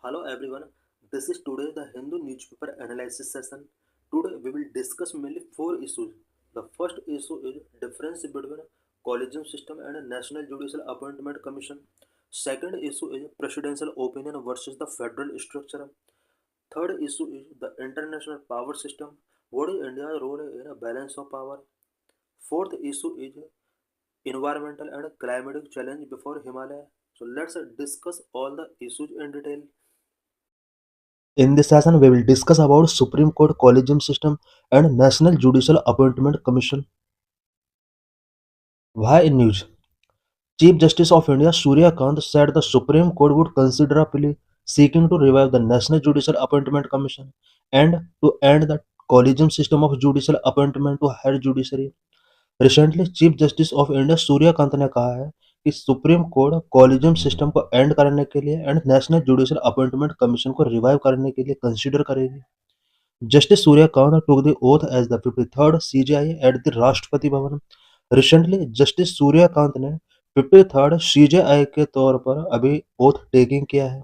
Hello everyone, this is today the Hindu newspaper analysis session. Today we will discuss mainly four issues. The first issue is difference between collegium system and National Judicial Appointment Commission. Second issue is presidential opinion versus the federal structure. Third issue is the international power system. What is India's role in a balance of power? Fourth issue is environmental and climatic challenge before Himalaya. So let's discuss all the issues in detail. In this session, we will discuss about Supreme Court Collegium System and National Judicial Appointment Commission. Why in news? Chief Justice of India Surya Kant said the Supreme Court would consider a plea seeking to revive the National Judicial Appointment Commission and to end the collegium system of judicial appointment to higher judiciary. Recently chief justice of India Suryakant ने कहा है कि supreme court collegium system को and करने के लिए and national judicial appointment commission को revive करने के लिए कंसीडर करेगी. Justice Suryakant took the oath as the 53rd CJI at the Rashtrapati Bhavan. Recently justice Suryakant ने 53rd CJI के तौर पर अभी ओथ टेकिंग किया है.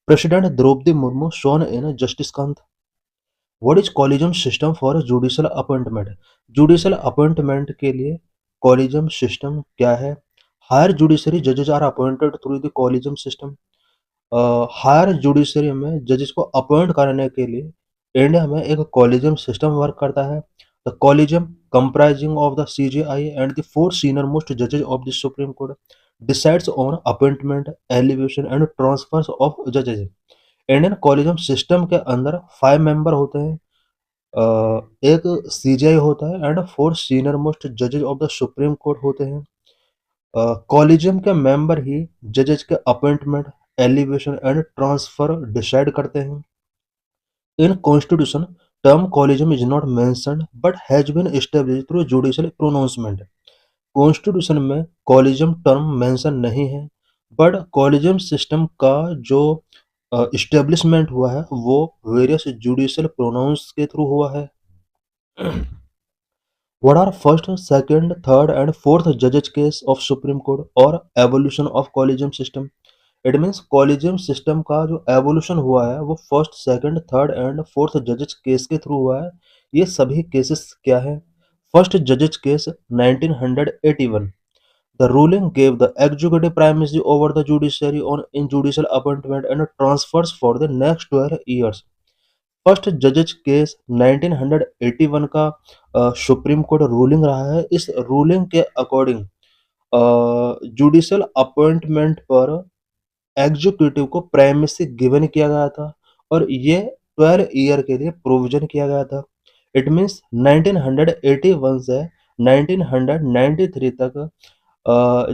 President Droupadi Murmu sworn in justice Kant. What is collegium system for judicial appointment? Judicial appointment के लिए कॉलेजियम सिस्टम क्या है? हायर जुडिशरी जजेस are appointed through the collegium system. Higher judiciary में जजेस को अपॉइंट करने के लिए इंडिया में एक कॉलेजियम सिस्टम वर्क करता है. The collegium comprising of the CJI and the four senior most judges of the Supreme Court decides on appointment, elevation and transfers of judges. Indian collegium system के अंदर 5 member होते हैं. एक CJI होता है and 4 senior most जजेस of the supreme Court होते हैं. कॉलेजियम के मेंबर ही जजेस के appointment, elevation and transfer decide करते हैं. In constitution term collegium is not mentioned but has been established through judicial pronouncement. Constitution में कॉलेजियम टर्म मेंशन नहीं है बट कॉलेजियम सिस्टम का जो इस्टेब्लिशमेंट हुआ है वो वेरियस जुडिशियल प्रोनाउंस के थ्रू हुआ है. What are first, second, third, and fourth judges case of Supreme Court or evolution of collegium system? It means collegium system का जो evolution हुआ है वो first, second, third and fourth judges case के through हुआ है. ये सभी cases क्या है? First judges case 1981. The ruling gave the executive primacy over the judiciary on in judicial appointment and transfers for the next 12 years. First जजेज case 1981 का supreme court ruling रहा है. इस रूलिंग के अकॉर्डिंग जुडिशियल अपॉइंटमेंट पर executive को primacy given किया गया था और ये 12 ईयर के लिए प्रोविजन किया गया था. इट मींस 1981 से 1993 तक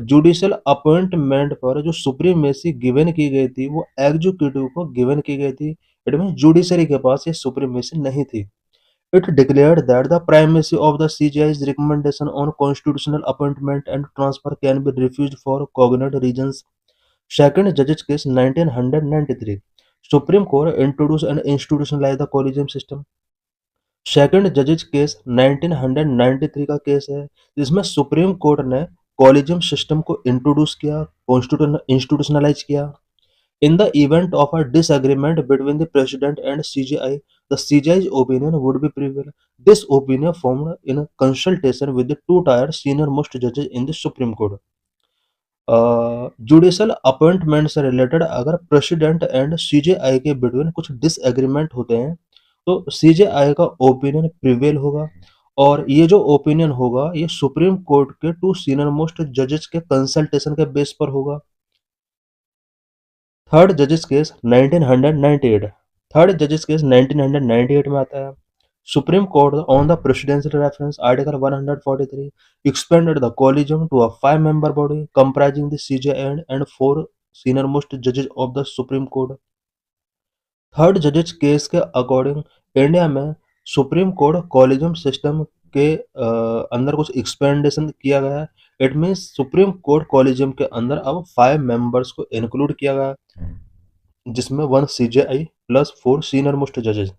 जुडिशियल अपॉइंटमेंट पर जो सुप्रीमेसी गिवन की गई थी वो एग्जीक्यूटिव को गिवन की गई थी. इट मीन जुडिशरी के पास ये सुप्रीमेसी नहीं थी. It declared that the primacy of the CJI's recommendation on constitutional appointment and transfer can be refused for cognate reasons. Second judge's case 1993. Supreme Court introduced and institutionalized the collegium system. Second जजेज case 1993 का case है जिसमें supreme court ने collegium system को introduce किया, institutionalize किया. In the event of a disagreement between the President and CJI, the CJI's opinion would be prevail. This opinion formed in a consultation with the two-tier senior-most judges in the Supreme Court. Judicial appointment से related अगर president and CJI के between कुछ disagreement होते हैं तो CJI का opinion prevail होगा और ये जो ओपिनियन होगा ये सुप्रीम कोर्ट के टू सीनियर मोस्ट जजेस के कंसल्टेशन के बेस पर होगा. थर्ड जजेस केस 1998. थर्ड जजेस केस 1998 में आता है. Supreme court on the presidential reference article 143 expanded the collegium to a 5 member body comprising the CJI and 4 senior most judges of the Supreme Court. Third जजेस case के according India में supreme court collegium system के अंदर कुछ एक्सपेंडेशन किया गया है. It means supreme court collegium के अंदर अब 5 मेंबर्स को इंक्लूड किया गया जिसमें 1 CJI प्लस 4 सीनियर मोस्ट जजेस.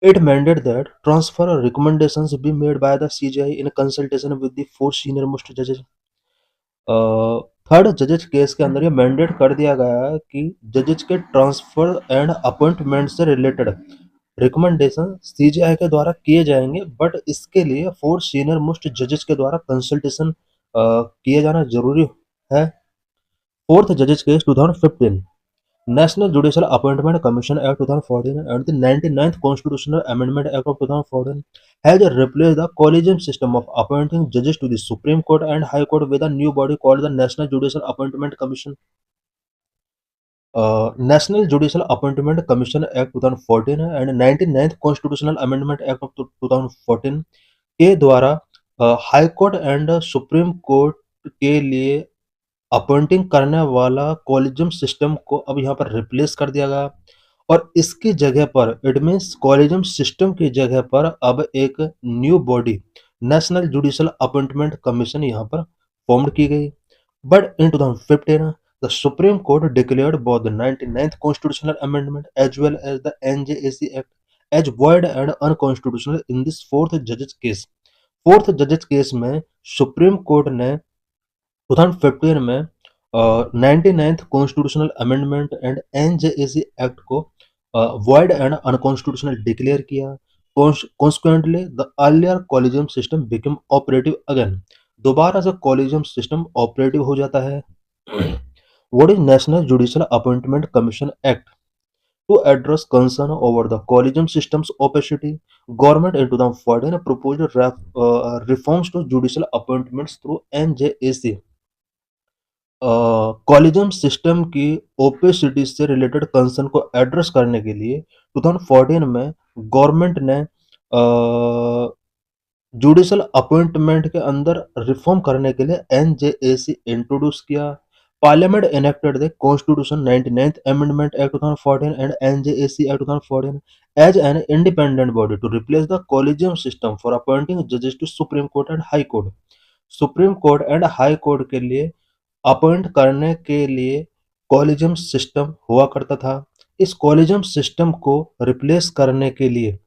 It mandated that transfer recommendations be made by the CJI in consultation with the 4 senior most judges. Third जजेज केस के अंदर ये मैंडेट कर दिया गया है कि जजेज के ट्रांसफर एंड अपॉइंटमेंट से रिलेटेड रिकमेंडेशन सीजीआई के द्वारा किए जाएंगे, बट इसके लिए 4 सीनियर मोस्ट जजेस के द्वारा कंसल्टेशन किए जाना जरूरी है। फोर्थ जजेस case 2015, national judicial appointment commission act 2014 and the 99th constitutional amendment act of 2014 has replaced the collegium system of appointing judges to the Supreme Court and High Court with a new body called the National Judicial Appointment Commission. National judicial appointment commission act 2014 and 99th constitutional amendment act of 2014 के द्वारा high court and supreme court के लिए appointing करने वाला collegium system को अब यहाँ पर रिप्लेस कर दिया गया, और इसकी जगह पर इट मीन्स कॉलेजियम सिस्टम की जगह पर अब एक new body national judicial appointment commission यहाँ पर फॉर्म की गई। But in 2015 the Supreme Court declared both the 99th constitutional amendment as well as the NJAC Act as void and unconstitutional in this fourth judge's case. Fourth जजेस case में supreme court ने 2015 में 99th constitutional amendment and NJAC act को void and unconstitutional declare किया। Consequently, the earlier collegium system became operative again. दोबारा से collegium system operative हो जाता है। What is National Judicial Appointment Commission Act? To address concern over the collegium system's opacity, government in 2014 proposed reforms to judicial appointments through NJAC. Collegium system की opacity से related concern को address करने के लिए 2014 में गवर्नमेंट ने judicial appointment के अंदर रिफॉर्म करने के लिए एनजेएसी इंट्रोड्यूस किया। Parliament enacted the Constitution 99th Amendment Act 2014 and NJAC Act 2014 as an independent body to replace the collegium system for appointing judges to Supreme Court and High Court. Supreme court and high court के लिए appoint करने के लिए collegium system हुआ करता था। इस collegium system को रिप्लेस करने के लिए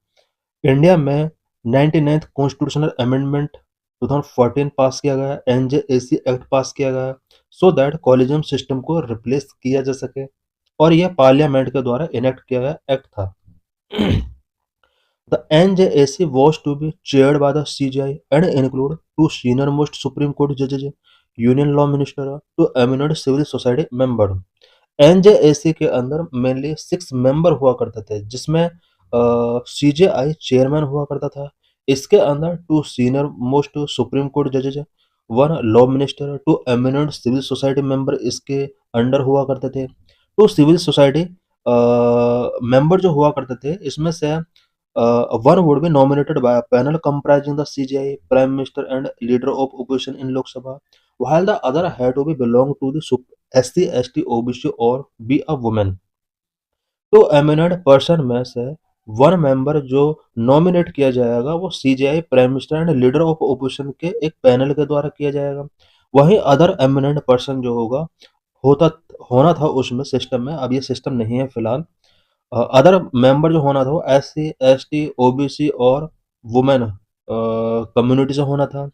इंडिया में 99th कॉन्स्टिट्यूशनल अमेंडमेंट 2014 पास किया गया, एनजेएसी एक्ट पास किया गया, सो दैट कॉलेजियम सिस्टम को रिप्लेस किया जा सके, और यह पार्लियामेंट के द्वारा इनेक्ट किया गया एक्ट था। The NJAC was to be chaired by the CJI and include 2 senior-most Supreme Court judges, Union Law Minister, 2 eminent civil society member. NJAC के अंदर मेनली 6 मेंबर हुआ करते थे, जिसमें CJI चेयरमैन हुआ करता था। इसके अंदर 2 senior-most सुप्रीम कोर्ट जजेज, 1 law minister, 2 eminent civil society member इसके अंडर हुआ करते थे। 2 सिविल सोसाइटी मेंबर जो हुआ करते थे, इसमें से one would be nominated by a panel comprising the CJI, Prime Minister, and leader of opposition in Lok Sabha, while the other had to be belong to the SC, ST, OBC or be a woman. तो eminent person में से 1 member जो nominate किया जाएगा वो CGI, prime minister and leader of opposition के एक panel के द्वारा किया जाएगा। वहीं अदर एमिनेंट पर्सन जो होना था उसमें सिस्टम में, अब ये सिस्टम नहीं है फिलहाल। अदर मेंबर जो होना था वो SC, ST, OBC और वुमेन कम्युनिटी से होना था।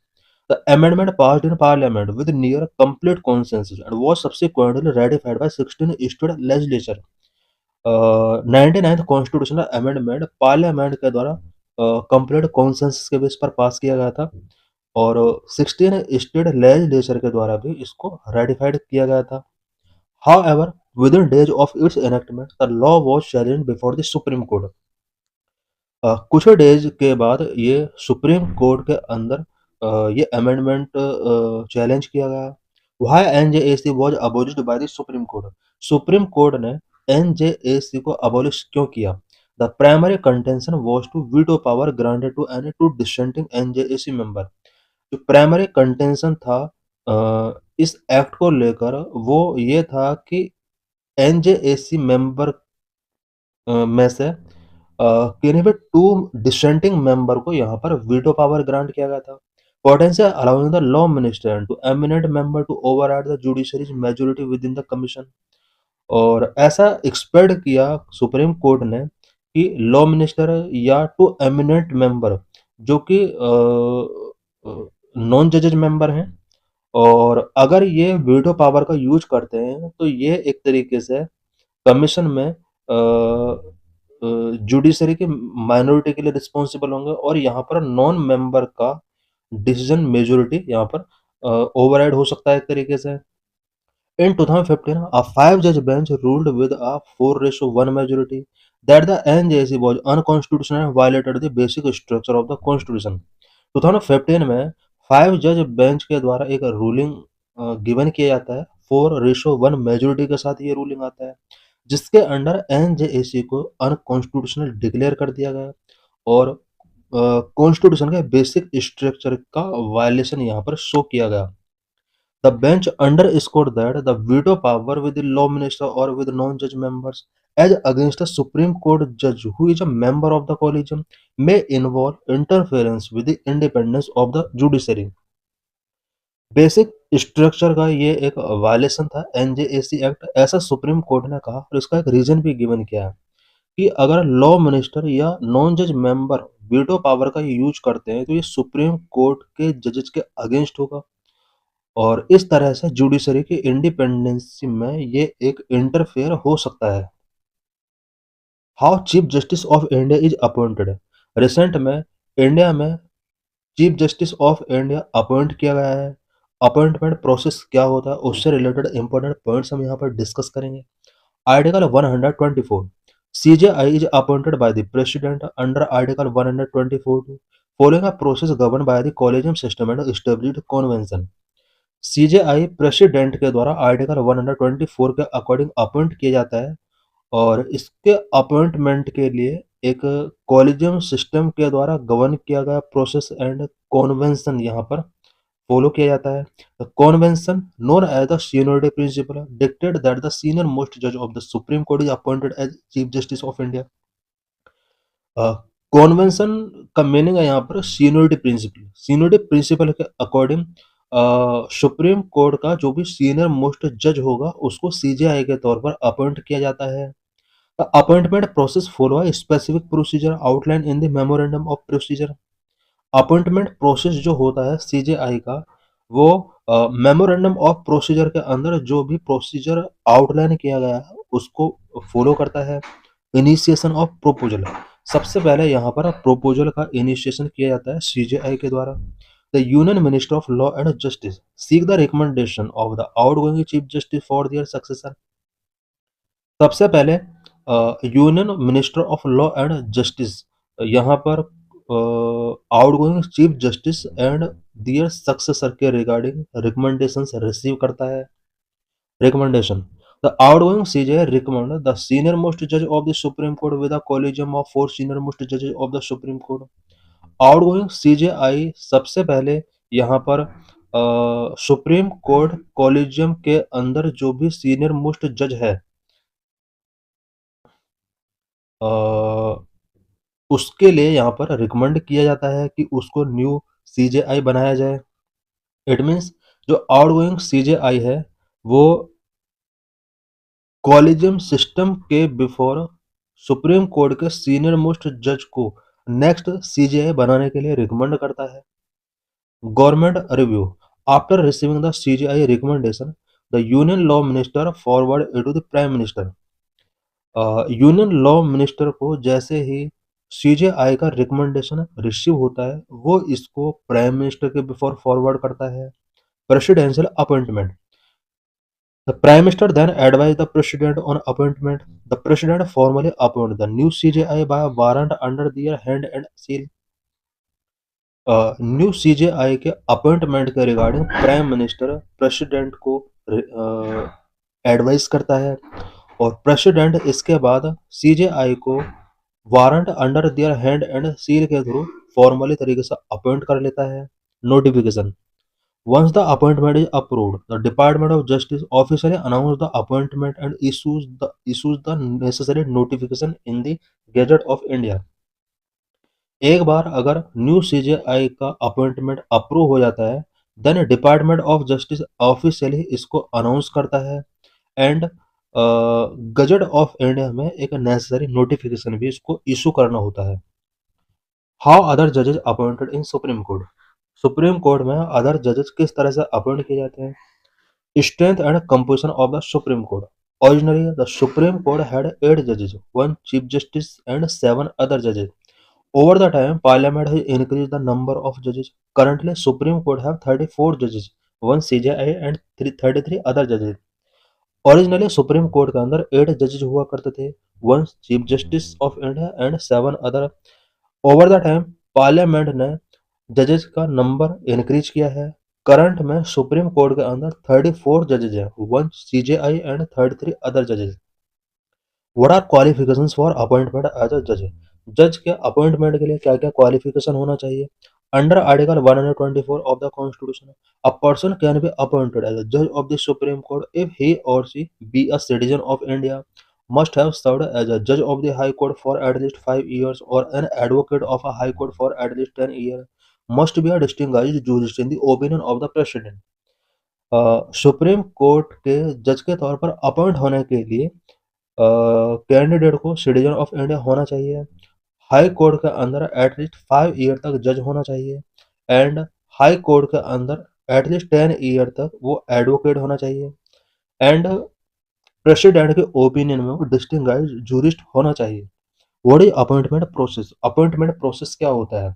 The amendment passed in parliament with near complete consensus and was subsequently ratified by 16 state legislature. 99th constitutional amendment parliament के द्वारा कंप्लीट कॉन्सेंसस के बेस पर पास किया गया था, और 16 स्टेट लेजिस्लेचर के द्वारा भी इसको रेटिफाइड किया गया था। However, within days of its enactment, the law was challenged before the Supreme Court. कुछ डेज के बाद ये सुप्रीम कोर्ट के अंदर ये अमेंडमेंट चैलेंज किया गया। Why NJAC was abolished by the Supreme Court? Supreme court ने NJAC को abolish क्यों किया? The primary contention was to veto power granted to any two dissenting NJAC member. जो प्राइमरी कंटेंशन था इस एक्ट को लेकर वो ये था कि एनजेएसी मेंबर में से किन्हीं भी 2 डिसेंटिंग मेंबर को यहाँ पर वीटो पावर ग्रांट किया गया था। Potential allowing the law minister to eminent member to override the judiciary's majority within the commission, और ऐसा एक्सपेक्ट किया सुप्रीम कोर्ट ने कि लॉ मिनिस्टर या 2 एमिनेंट मेंबर जो कि नॉन जजेज मेंबर हैं और अगर ये वीटो पावर का यूज करते हैं तो ये एक तरीके से कमीशन में जुडिशरी की माइनॉरिटी के लिए रिस्पॉन्सिबल होंगे और यहाँ पर नॉन मेंबर का डिसीजन मेजोरिटी यहाँ पर ओवरराइड हो सकता है एक तरीके से। In 2015, a five-judge bench ruled with a 4:1 majority that the NJC was unconstitutional and violated the basic structure of the Constitution. 2015 में 5 जज बेंच के द्वारा एक रूलिंग गिवन किया जाता है, 4:1 मेजोरिटी के साथ ये रूलिंग आता है, जिसके अंडर एनजेएसी को अनकॉन्स्टिट्यूशनल डिक्लेयर कर दिया गया और कॉन्स्टिट्यूशन के बेसिक स्ट्रक्चर का वायलेशन यहाँ पर शो किया गया। The bench underscored that the veto power with the law minister or with non-judge members, as against a Supreme Court judge who is a member of the collegium, may involve interference with the independence of the judiciary. Basic structure का ये एक violation था NJAC act, ऐसा supreme court ने कहा और इसका एक रीजन भी गिवन किया है कि अगर लॉ मिनिस्टर या नॉन जज मेंबर वीटो पावर का यूज करते हैं तो ये सुप्रीम कोर्ट के जजेस के अगेंस्ट होगा और इस तरह से जुडिशरी की इंडिपेंडेंसी में ये एक इंटरफेयर हो सकता है। How chief justice of India is appointed. Recent में इंडिया में chief justice of India appoint किया गया है। अपॉइंटमेंट प्रोसेस क्या होता है उससे रिलेटेड इंपॉर्टेंट पॉइंट्स हम यहाँ पर डिस्कस करेंगे। Article 124 CJI is appointed by the President under Article 124 following a process governed by the Collegium system and established convention। CJI president के द्वारा आर्टिकल 124 के अकॉर्डिंग अपॉइंट किया जाता है और इसके अपॉइंटमेंट के लिए एक कॉलेजियम सिस्टम के द्वारा गवर्न किया गया प्रोसेस एंड कॉन्वेंशन यहाँ पर फॉलो किया जाता है। The convention known as the seniority principle dictated that the senior most जज of the supreme court is appointed as chief justice of India. Convention का मीनिंग है यहाँ पर सीनियरिटी प्रिंसिपल। सीनियरिटी प्रिंसिपल के अकॉर्डिंग सुप्रीम कोर्ट का जो भी senior most जज होगा उसको सीजेआई के तौर पर अपॉइंट किया जाता है। The appointment process follow a specific procedure outline in the memorandum of procedure. Appointment process जो होता है सीजेआई का वो मेमोरेंडम ऑफ प्रोसीजर के अंदर जो भी प्रोसीजर आउटलाइन किया गया है उसको फॉलो करता है। इनिशिएशन ऑफ प्रोपोजल, सबसे पहले यहाँ पर प्रोपोजल का इनिशिएशन किया जाता है सीजेआई के द्वारा। The union minister of law and justice seek the recommendation of the outgoing chief justice for their successor. सबसे पहले union minister of law and justice यहाँ पर outgoing chief justice and their successor के regarding recommendations receive करता है। Recommendation, the outgoing CJ recommend the senior most जज of the supreme court with a collegium of 4 senior most जजेस of the supreme court. Outgoing CJI सबसे पहले यहाँ पर supreme court collegium के अंदर जो भी सीनियर मोस्ट जज है उसके लिए यहाँ पर रिकमेंड किया जाता है कि उसको न्यू सीजेआई बनाया जाए। इट मीन्स जो आउटगोइंग सीजेआई है वो कॉलेजियम सिस्टम के बिफोर सुप्रीम कोर्ट के सीनियर मोस्ट जज को नेक्स्ट सीजेआई बनाने के लिए रिकमेंड करता है। Government review, after receiving the CJI recommendation the union law minister forward it to the prime minister. Union law minister को जैसे ही सीजेआई का रिकमेंडेशन रिसीव होता है वो इसको प्राइम मिनिस्टर के बिफोर फॉरवर्ड करता है। Presidential appointment, the prime minister then advise the president on appointment. The president formally appoint the new CJI by warrant under their hand and seal. New CJI के appointment के regarding prime minister president को advice करता है और president इसके बाद CJI को warrant under their hand and seal के थ्रू फॉर्मली तरीके से अपॉइंट कर लेता है। Notification, once the appointment is approved the department of justice officially announces the appointment and issues the necessary notification in the gazette of india। एक बार अगर new CJI का अपॉइंटमेंट अप्रूव हो जाता है then department of justice officially इसको announce करता है एंड गजट ऑफ इंडिया में एक नेसेसरी नोटिफिकेशन भी इसको इशू करना होता है। हाउ अदर जजेस appointed in supreme court, supreme court में अदर जजेस किस तरह से अपॉइंट किए जाते हैं? Strength and composition of the Supreme Court. Originally, the Supreme Court had 8 judges, one Chief Justice, and 7 other judges. Over the time, Parliament has increased the number of judges. Currently, Supreme Court have 34 judges, one CJI and 33 other judges. Originally supreme court के अंदर 8 जजेस हुआ करते थे, one chief justice of India and 7 other. Over the time parliament ने जजेस का number increase किया है. करंट में सुप्रीम कोर्ट के अंदर 34 जजेस हैं, वन सीजेआई एंड 33 अदर जजेस. What are qualifications for appointment as a जज? जज के अपॉइंटमेंट के लिए क्या क्या क्वालिफिकेशन होना चाहिए? Under article 124 of the constitution, a person can be appointed as a जज of the supreme court if he or she be a citizen of India, must have served as a judge of the High Court for at least 5 years or an advocate of a High Court for at least 10 years, must be a distinguished jurist in the opinion of the President. Supreme court के जज के तौर पर appoint होने के लिए candidate को citizen of India होना चाहिए, हाई कोर्ट के अंदर एटलीस्ट 5 ईयर तक जज होना चाहिए, एंड हाई कोर्ट के अंदर एटलीस्ट 10 ईयर तक वो एडवोकेट होना चाहिए, एंड प्रेसिडेंट के ओपिनियन में वो डिस्टिंग्विश्ड जूरिस्ट होना चाहिए. What is appointment process? Appointment process क्या होता है?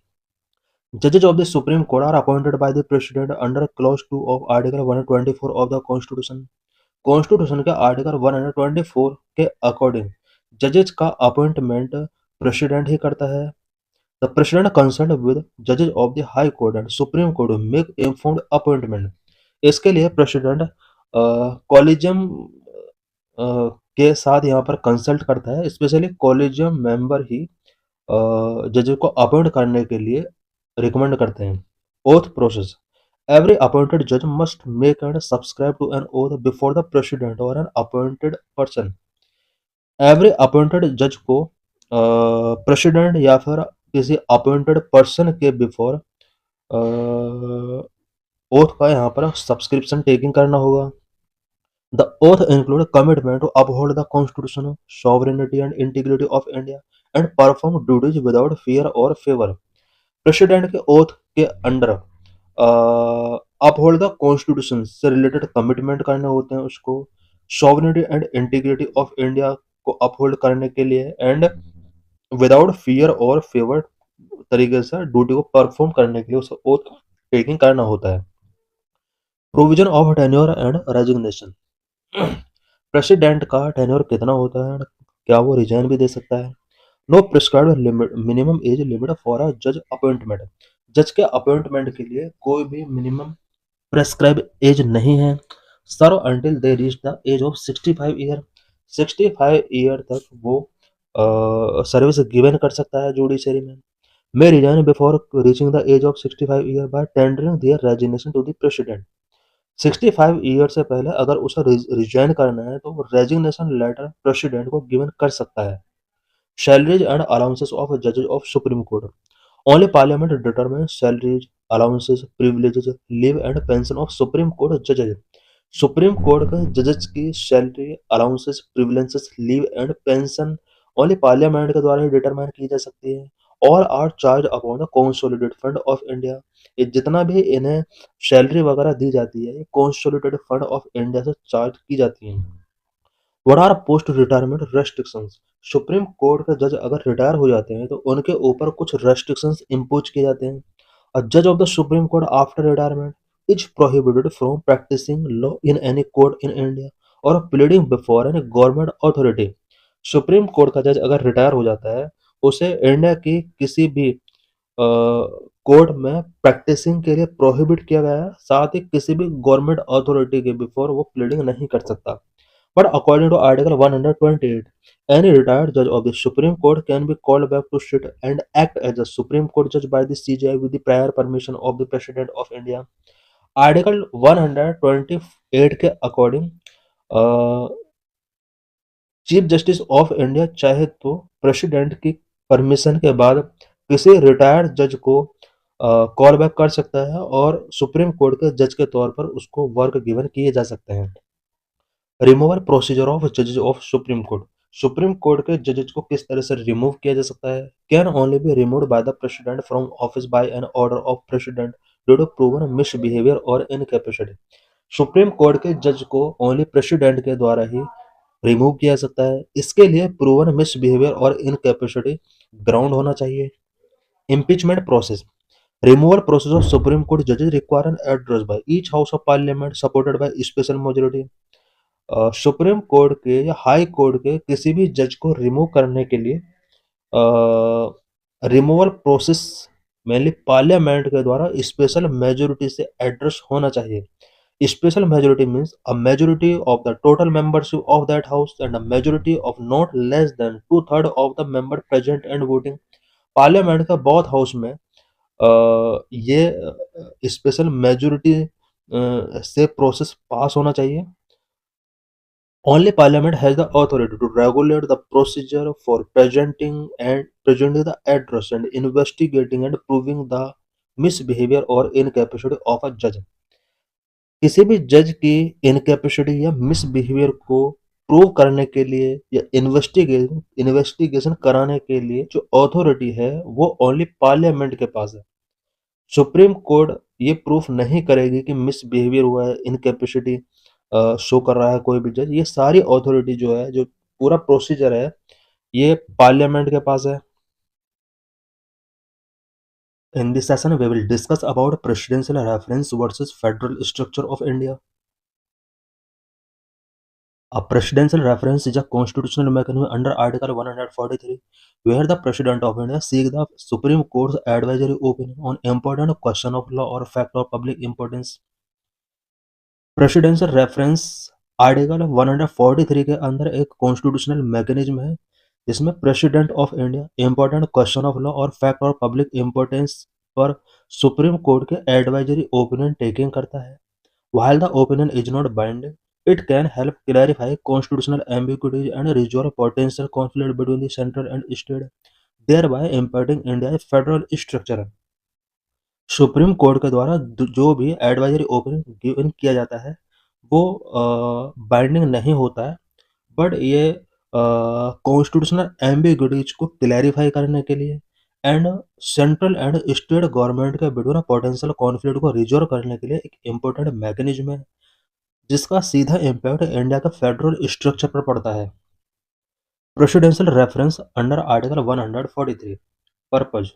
जजेस of the supreme Court are appointed by the president under clause 2 of article 124 of the constitution. Constitution के आर्टिकल 124 के अकॉर्डिंग जजेस का अपॉइंटमेंट प्रेसिडेंट ही करता है. द प्रेसिडेंट कंसल्ट विद जजेस of the high court and supreme court make informed appointment. इसके लिए president collegium के साथ यहाँ पर कंसल्ट करता है, स्पेशली कॉलेजियम मेंबर ही जजेस को अपॉइंट करने के लिए रिकमेंड करते हैं. Oath process. Every appointed judge must make and subscribe to an oath before the president or an appointed person. Every appointed judge को प्रेसिडेंट या फिर किसी अपॉइंटेड पर्सन के बिफोर ओथ का यहाँ पर सब्सक्रिप्शन टेकिंग करना होगा. The oath include commitment to uphold the constitution, sovereignty and integrity of India and perform duties without fear or favor. President के ओथ के अंडर अपहोल्ड द कॉन्स्टिट्यूशन से related commitment करने होते हैं उसको, sovereignty and integrity of India को uphold करने के लिए, एंड विदाउट फियर और फेवर तरीके से ड्यूटी को परफॉर्म करने के लिए उसे ओथ टेकिंग करना होता है. Provision of tenure and resignation. President का टेन्योर कितना होता है, क्या वो रिजाइन भी दे सकता है? No prescribed minimum age limit for a जज अपॉइंटमेंट. जज के अपॉइंटमेंट के लिए कोई भी मिनिमम प्रेस्क्राइब एज नहीं है. Serve until they reach the age of 65 year. 65 year तक वो सर्विस गिवन कर सकता है जुडिशरी में. May resign before reaching the age of 65 year by tendering their resignation to the president. 65 year से पहले अगर उसे रिजाइन करना है तो वो रेजिग्नेशन लेटर प्रेसिडेंट को गिवन कर सकता है. Salaries and allowances of judges of Supreme Court. Only Parliament determines salaries, allowances, privileges, leave and pension of Supreme Court judges. Supreme court के जजेस की salary, allowances, privileges, leave and pension only parliament के द्वारा ही determine की जा सकती है. All are charge upon the consolidated fund of India. ये जितना भी इन्हें सैलरी वगैरह दी जाती है ये कंसोलिडेटेड फंड ऑफ इंडिया से चार्ज की जाती है. What R post retirement restrictions? Supreme court के जज अगर रिटायर हो जाते हैं तो उनके ऊपर कुछ रेस्ट्रिक्शंस इम्पोज किए जाते हैं. अ जज of the supreme court after retirement is prohibited from practising law in any court in India or pleading before any government authority. Supreme court का जज अगर रिटायर हो जाता है उसे इंडिया की किसी भी कोर्ट में प्रैक्टिसिंग के लिए प्रोहिबिट किया गया है, साथ ही किसी भी गवर्नमेंट अथॉरिटी के बिफोर वो प्लीडिंग नहीं कर सकता. But according to Article 128, any retired judge of the Supreme Court can be called back to sit and act as a Supreme Court judge by the CJI with the prior permission of the President of India. Article 128 के according chief justice of India चाहे तो president की permission के बाद किसी retired जज को call back कर सकता है और सुप्रीम कोर्ट के जज के तौर पर उसको वर्क गिवन किए जा सकते हैं. रिमूवल प्रोसीजर ऑफ जजेस of supreme court. Supreme court के जजेस को किस तरह से रिमूव किया जा सकता है? Can only be removed by the president from office by an order of president due to proven misbehaviour और इनकैपेसिटी। सुप्रीम कोर्ट के जज को ओनली प्रेसिडेंट के द्वारा ही रिमूव किया सकता है। इसके लिए प्रूवन मिसबिहेवियर और इनकैपेसिटी ग्राउंड होना चाहिए। Impeachment process, removal process of Supreme Court judges require an address by each House of Parliament supported by special majority। Supreme court के या हाई कोर्ट के किसी भी जज को रिमूव करने के लिए रिमूवल प्रोसेस मेनली पार्लियामेंट के द्वारा स्पेशल मेजोरिटी से एड्रेस होना चाहिए। Special majority means a majority of the total membership of that house and a majority of not less than 2/3 of the member present and voting. Parliament का बहुत house में ये special majority से process पास होना चाहिए। Only Parliament has the authority to regulate the procedure for presenting the address and investigating and proving the misbehavior or incapacity of a judge। किसी भी जज की इनकैपेसिटी या मिसबिहेवियर को प्रूव करने के लिए या इन्वेस्टिगेशन कराने के लिए जो अथॉरिटी है वो ओनली पार्लियामेंट के पास है। सुप्रीम कोर्ट ये प्रूफ नहीं करेगी कि मिसबिहेवियर हुआ है, इनकैपेसिटी शो कर रहा है कोई भी जज। ये सारी अथॉरिटी जो है, जो पूरा प्रोसीजर है, ये पार्लियामेंट के पास है। In this session, we will discuss about presidential reference versus federal structure of India. A presidential reference is a constitutional mechanism under Article 143, where the President of India seeks the Supreme Court's advisory opinion on important question of law or fact of public importance। Presidential reference article 143 के अंदर एक constitutional mechanism है जिसमें president of India important question of law और fact और public importance पर supreme court के advisory opinion taking करता है। While the opinion is not binding, it can help clarify constitutional ambiguities and resolve potential conflict between the central and state, thereby impacting India federal structure. Supreme court के द्वारा जो भी advisory opinion given किया जाता है वो binding नहीं होता है, बट ये कॉन्स्टिट्यूशनल एम्बिग्यूटीज को क्लैरिफाई करने के लिए and central and state government के बिटवीन पोटेंशियल कॉन्फ्लिक्ट को रिजॉल्व करने के लिए एक इम्पोर्टेंट मैकेनिज्म है जिसका सीधा इम्पैक्ट इंडिया के फेडरल स्ट्रक्चर पर पड़ता है। Presidential reference under article 143। Purpose,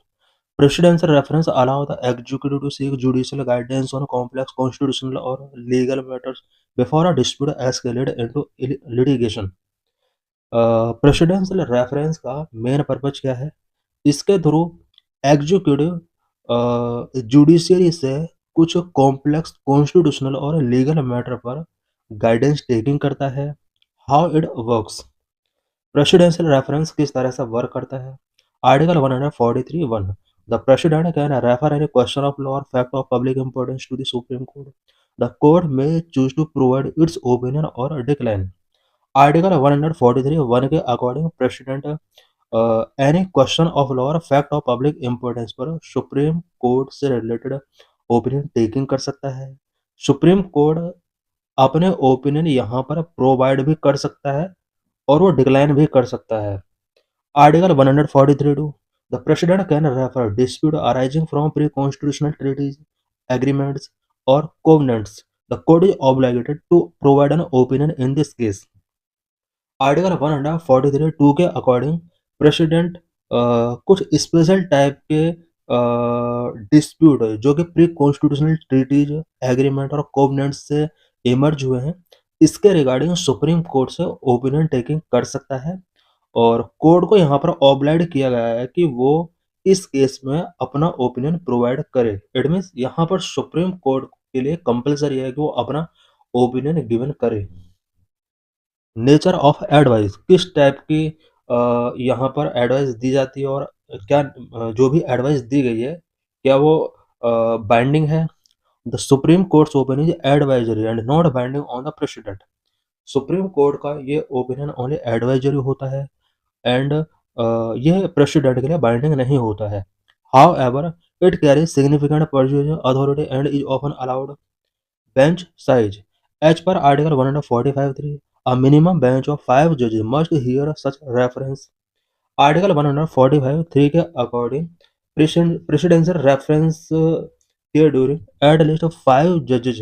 presidential reference allow the executive to seek judicial guidance on complex constitutional or legal matters before a dispute escalates into litigation। Presidential reference का main purpose क्या है? इसके through executive judiciary से कुछ complex constitutional और legal matter पर guidance taking करता है। How it works, presidential reference किस तरह से वर्क करता है? Article 143(1), the president can refer any question of law or fact of public importance to the Supreme Court. The court may choose to provide its opinion or decline। Article 143(1) के according president any question of law और fact of public importance पर supreme court से related opinion taking कर सकता है। Supreme court अपने opinion यहाँ पर प्रोवाइड भी कर सकता है और वो डिक्लाइन भी कर सकता है। Article 143(2), the president can refer dispute arising from pre-constitutional treaties, agreements, or covenants. The court is obligated to provide an opinion in this case। Article 143(2) के अकॉर्डिंग प्रेसिडेंट कुछ स्पेशल टाइप के डिस्प्यूट जो कि pre constitutional treaties, agreement और covenants से emerge हुए हैं, इसके रिगार्डिंग सुप्रीम कोर्ट से ओपिनियन टेकिंग कर सकता है और कोर्ट को यहाँ पर ऑब्लाइड किया गया है कि वो इस केस में अपना ओपिनियन प्रोवाइड करे। इट मीन्स यहाँ पर सुप्रीम कोर्ट के लिए कंपलसरी है कि वो अपना ओपिनियन गिवन करे। नेचर ऑफ एडवाइस, किस टाइप की यहाँ पर एडवाइस दी जाती है और क्या जो भी एडवाइस दी गई है क्या वो बाइंडिंग है? The supreme courts opinion is advisory and not binding on the president. Supreme court का ये ओपिनियन ओनली एडवाइजरी होता है एंड यह प्रेसिडेंट के लिए बाइंडिंग नहीं होता है। However it carry significant persuasion authority and is often allowed. Bench size, as per article 145(3), a minimum bench of 5 judges must hear such reference। Article 145(3) के according presidential reference here during at least 5 judges,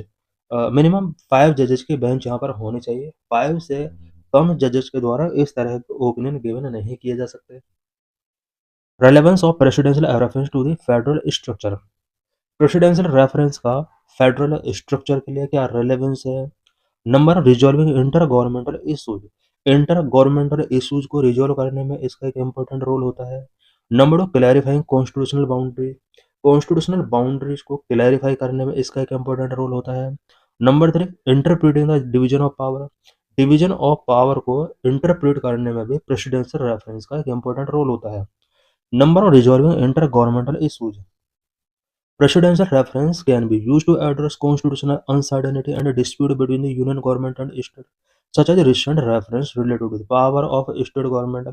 minimum 5 जजेस की bench यहाँ पर होनी चाहिए। 5 से कम जजेस के द्वारा इस तरह के ओपिनियन गिवन नहीं किए जा सकते। Relevance of presidential reference to the federal structure. Presidential reference का फेडरल स्ट्रक्चर के लिए क्या रेलेवेंस है? Number resolving intergovernmental issues, intergovernmental issues को रिजॉल्व करने में इसका एक इम्पोर्टेंट रोल होता है। Number 2 clarifying constitutional boundary, constitutional boundaries को क्लैरिफाई करने में इसका एक इम्पोर्टेंट रोल होता है। Number 3 interpreting the division of power, division of power को इंटरप्रेट करने में भी प्रेसिडेंशियल रेफरेंस का एक इम्पोर्टेंट रोल होता है। Number resolving intergovernmental issues, presidential reference can be used to address constitutional uncertainty and dispute between the union government and state, such as recent reference related to the power of state government.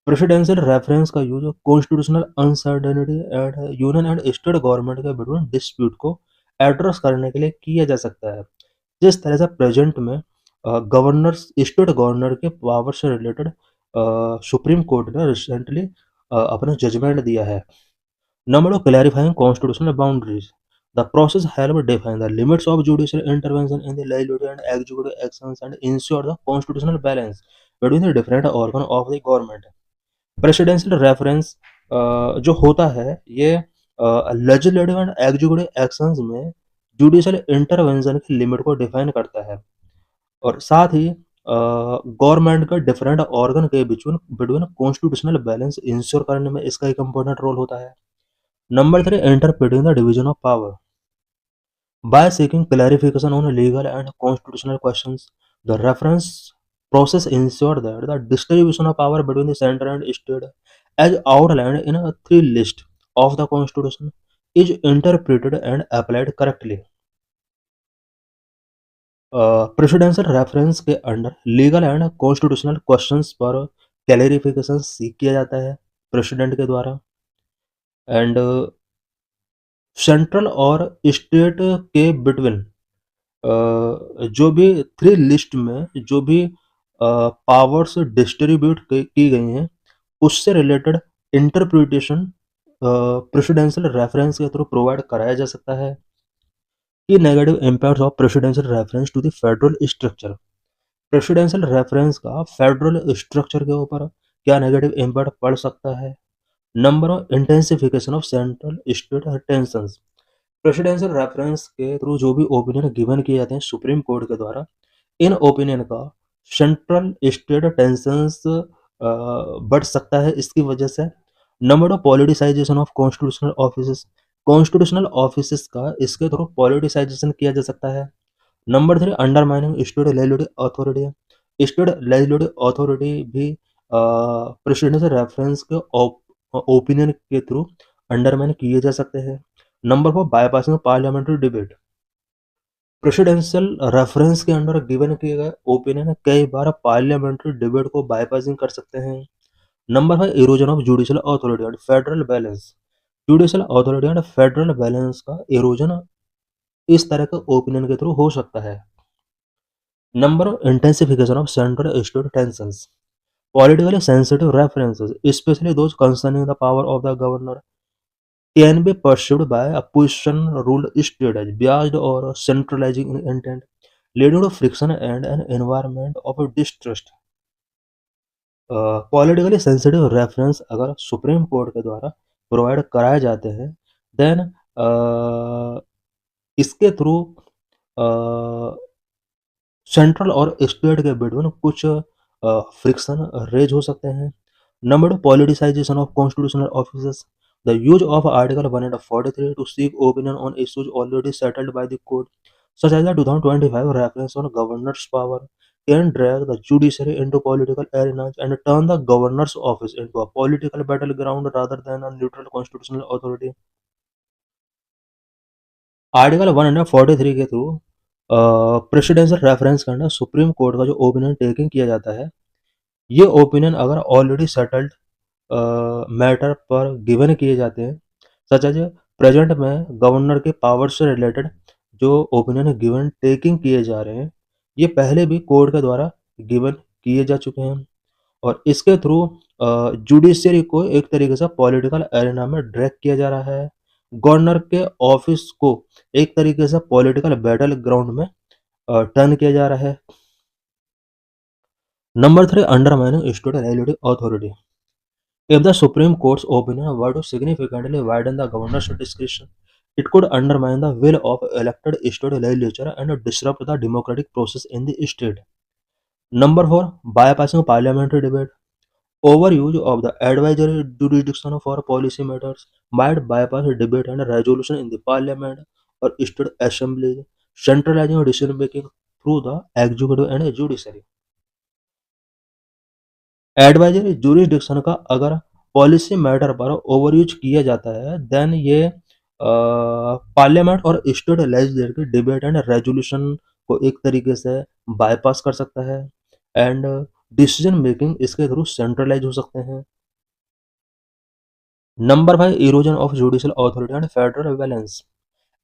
Presidential reference का use constitutional uncertainty and union and state government के between dispute को address करने के लिए किया जा सकता है। जिस तरह से प्रेजेंट में गवर्नर स्टेट गवर्नर के पावर से रिलेटेड सुप्रीम कोर्ट ने रिसेंटली अपना जजमेंट दिया है। Number 2 clarifying constitutional boundaries. The process helps define the limits of judicial intervention in the legislative and executive actions and ensure the constitutional balance between the different organs of the government. Presidential reference जो होता है ये legislative and executive actions में judicial intervention की limit को define करता है और साथ ही गवर्नमेंट का डिफरेंट ऑर्गन के बिटवीन कॉन्स्टिट्यूशनल बैलेंस इंश्योर करने में इसका एक इम्पोर्टेंट रोल होता है। Number 3 interpreting the division of power. By seeking clarification on legal and constitutional questions, the reference process ensures that the distribution of power between the center and state, as outlined in a 3 list of the Constitution, is interpreted and applied correctly. Presidential reference के under legal and constitutional questions पर clarification seek किया जाता है president के द्वारा and central और state के between जो भी 3 लिस्ट में जो भी पावर्स डिस्ट्रीब्यूट की गई हैं उससे रिलेटेड इंटरप्रिटेशन प्रेसिडेंशियल रेफरेंस के थ्रू प्रोवाइड कराया जा सकता है। कि negative impact of presidential reference to the federal structure, presidential reference का फेडरल स्ट्रक्चर के ऊपर क्या नेगेटिव इम्पैक्ट पड़ सकता है? Number of intensification of central state tensions, presidential reference के थ्रू जो भी ओपिनियन गिवन किए जाते हैं सुप्रीम कोर्ट के द्वारा, इन ओपिनियन का सेंट्रल स्टेट टेंशंस बढ़ सकता है इसकी वजह से। Number of politicisation of constitutional offices, constitutional offices का इसके थ्रू पॉलिटिसाइजेशन किया जा सकता है। Number 3 undermining state legislative authority, state legislative authority भी प्रेसिडेंशियल रेफरेंस के ओपिनियन के थ्रू अंडरमाइन किए जा सकते हैं। Number 4 bypassing parliamentary debate, presidential reference के अंडर गिवन किए गए ओपिनियन कई बार पार्लियामेंट्री डिबेट को बाईपासिंग कर सकते हैं। Number 5 erosion of judicial authority and federal balance, judicial authority and federal balance का इरोजन इस तरह के ओपिनियन के थ्रू हो सकता है। Number of intensification of central state tensions, politically sensitive references, especially those concerning the power of the governor, can be pursued by opposition-ruled state as biased or centralizing in intent, leading to friction and an environment of distrust. Politically sensitive reference अगर supreme court के द्वारा provide कराए जाते हैं then इसके through central और state के between कुछ फ्रिक्शन रेज हो सकते हैं। Number 2 politicization of constitutional offices, the use of article 143 to seek opinion on issues already settled by the court such as the 2025 reference on governor's power can drag the judiciary into political arenas and turn the governor's office into a political battleground rather than a neutral constitutional authority. Article 143 के through presidential reference के अंदर supreme court का जो opinion taking किया जाता है ये opinion अगर ऑलरेडी सेटल्ड मैटर पर गिवन किए जाते हैं सच एज प्रेजेंट में गवर्नर के पावर से रिलेटेड जो ओपिनियन गिवन टेकिंग किए जा रहे हैं ये पहले भी कोर्ट के द्वारा गिवन किए जा चुके हैं और इसके थ्रू जुडिशियरी को एक तरीके से पॉलिटिकल एरिना में ड्रैग किया जा रहा है गवर्नर के ऑफिस को एक तरीके से पॉलिटिकल बैटल ग्राउंड में टर्न किया जा रहा है। Number 3, undermining state legislative authority. If the Supreme Court's opinion were to significantly widen the governor's discretion, it could undermine the will of elected state legislature and disrupt the democratic process in the state. Number 4, bypassing parliamentary debate. Overuse of the advisory jurisdiction for policy matters might bypass debate and resolution in the parliament or state assemblies, centralizing decision making through the executive and judiciary. Advisory jurisdiction का अगर policy matter पर over use किया जाता है then ये parliament और state legislature की debate and resolution को एक तरीके से बाईपास कर सकता है एंड डिसीजन मेकिंग इसके थ्रू सेंट्रलाइज हो सकते हैं। Number 5, erosion of judicial authority and federal balance.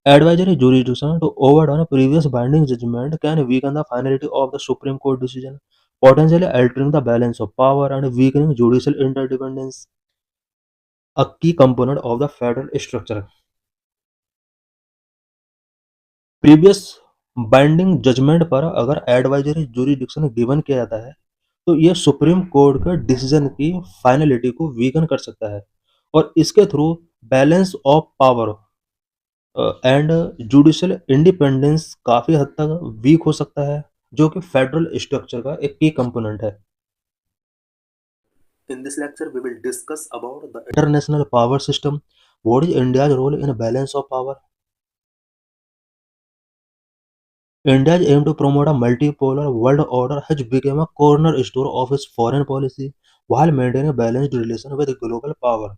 Advisory jurisdiction to overturn a previous binding judgment can weaken the finality of the Supreme Court decision, potentially altering the balance of power and weakening judicial interdependence, a key component of the federal structure. Previous binding judgment पर अगर advisory jurisdiction given किया जाता है तो यह supreme court के decision की finality को वीकन कर सकता है और इसके through balance of power and judicial independence काफी हद तक वीक हो सकता है जो कि फेडरल स्ट्रक्चर का एक की कंपोनेंट है। In this lecture, we will discuss about the international power system, what is India's role in balance of power. India's aim to promote a multipolar world order has become a cornerstone of its foreign policy while maintaining balanced relations with global power.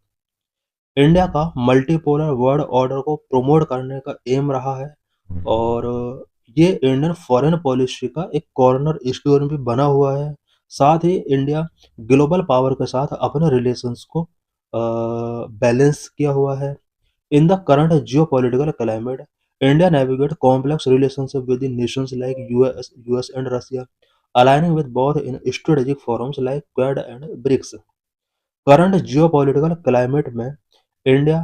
India का multipolar world order को promote करने का M रहा है और ये Indian foreign policy का एक कॉर्नर स्टोन भी बना हुआ है। साथ ही इंडिया ग्लोबल पावर के साथ अपने रिलेशंस को बैलेंस किया हुआ है। In the current geopolitical climate, India navigates complex relationships with the nations like US and Russia, aligning with both in strategic forums like Quad and BRICS. Current geopolitical climate में India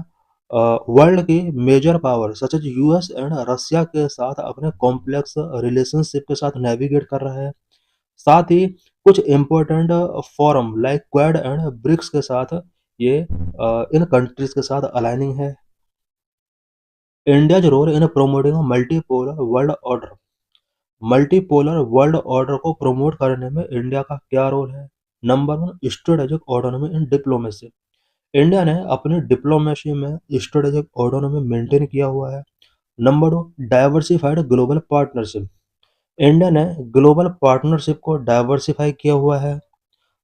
world की major power such as US and Russia के साथ अपने complex relationship के साथ navigate कर रहा है। साथ ही कुछ important forum like Quad and BRICS के साथ ये इन कंट्रीज के साथ अलाइनिंग है। India's role in promoting multipolar world order. Multipolar world order को प्रमोट करने में इंडिया का क्या रोल है? Number 1, strategic autonomy in diplomacy. India ने अपनी डिप्लोमेसी में स्ट्रेटेजिक ऑटोनॉमी मेंटेन किया हुआ है। Number 2, diversified global partnership. India ने ग्लोबल पार्टनरशिप को डाइवर्सिफाई किया हुआ है।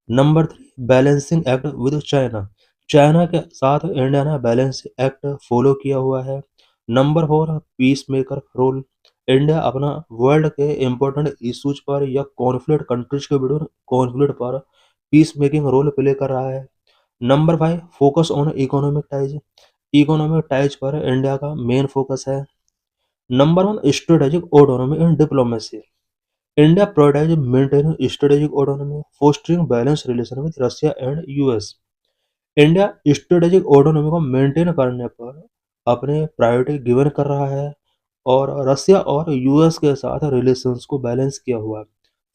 Number 3, balancing act with China. China के साथ इंडिया ने बैलेंस एक्ट फॉलो किया हुआ है। Number 4, peace maker role. India अपना वर्ल्ड के इम्पोर्टेंट इश्यूज पर या कॉन्फ्लिक्ट कंट्रीज के बिटवीन कॉन्फ्लिक्ट पर पीस मेकिंग रोल प्ले कर रहा है। Number 5, focus on economic ties. Economic ties पर इंडिया का मेन फोकस है। Number 1, strategic autonomy in diplomacy. India prioritize maintaining strategic autonomy, fostering balance relation with Russia and US. India strategic autonomy को maintain करने पर अपने priority given कर रहा है और रशिया और यूएस के साथ रिलेशंस को बैलेंस किया हुआ है।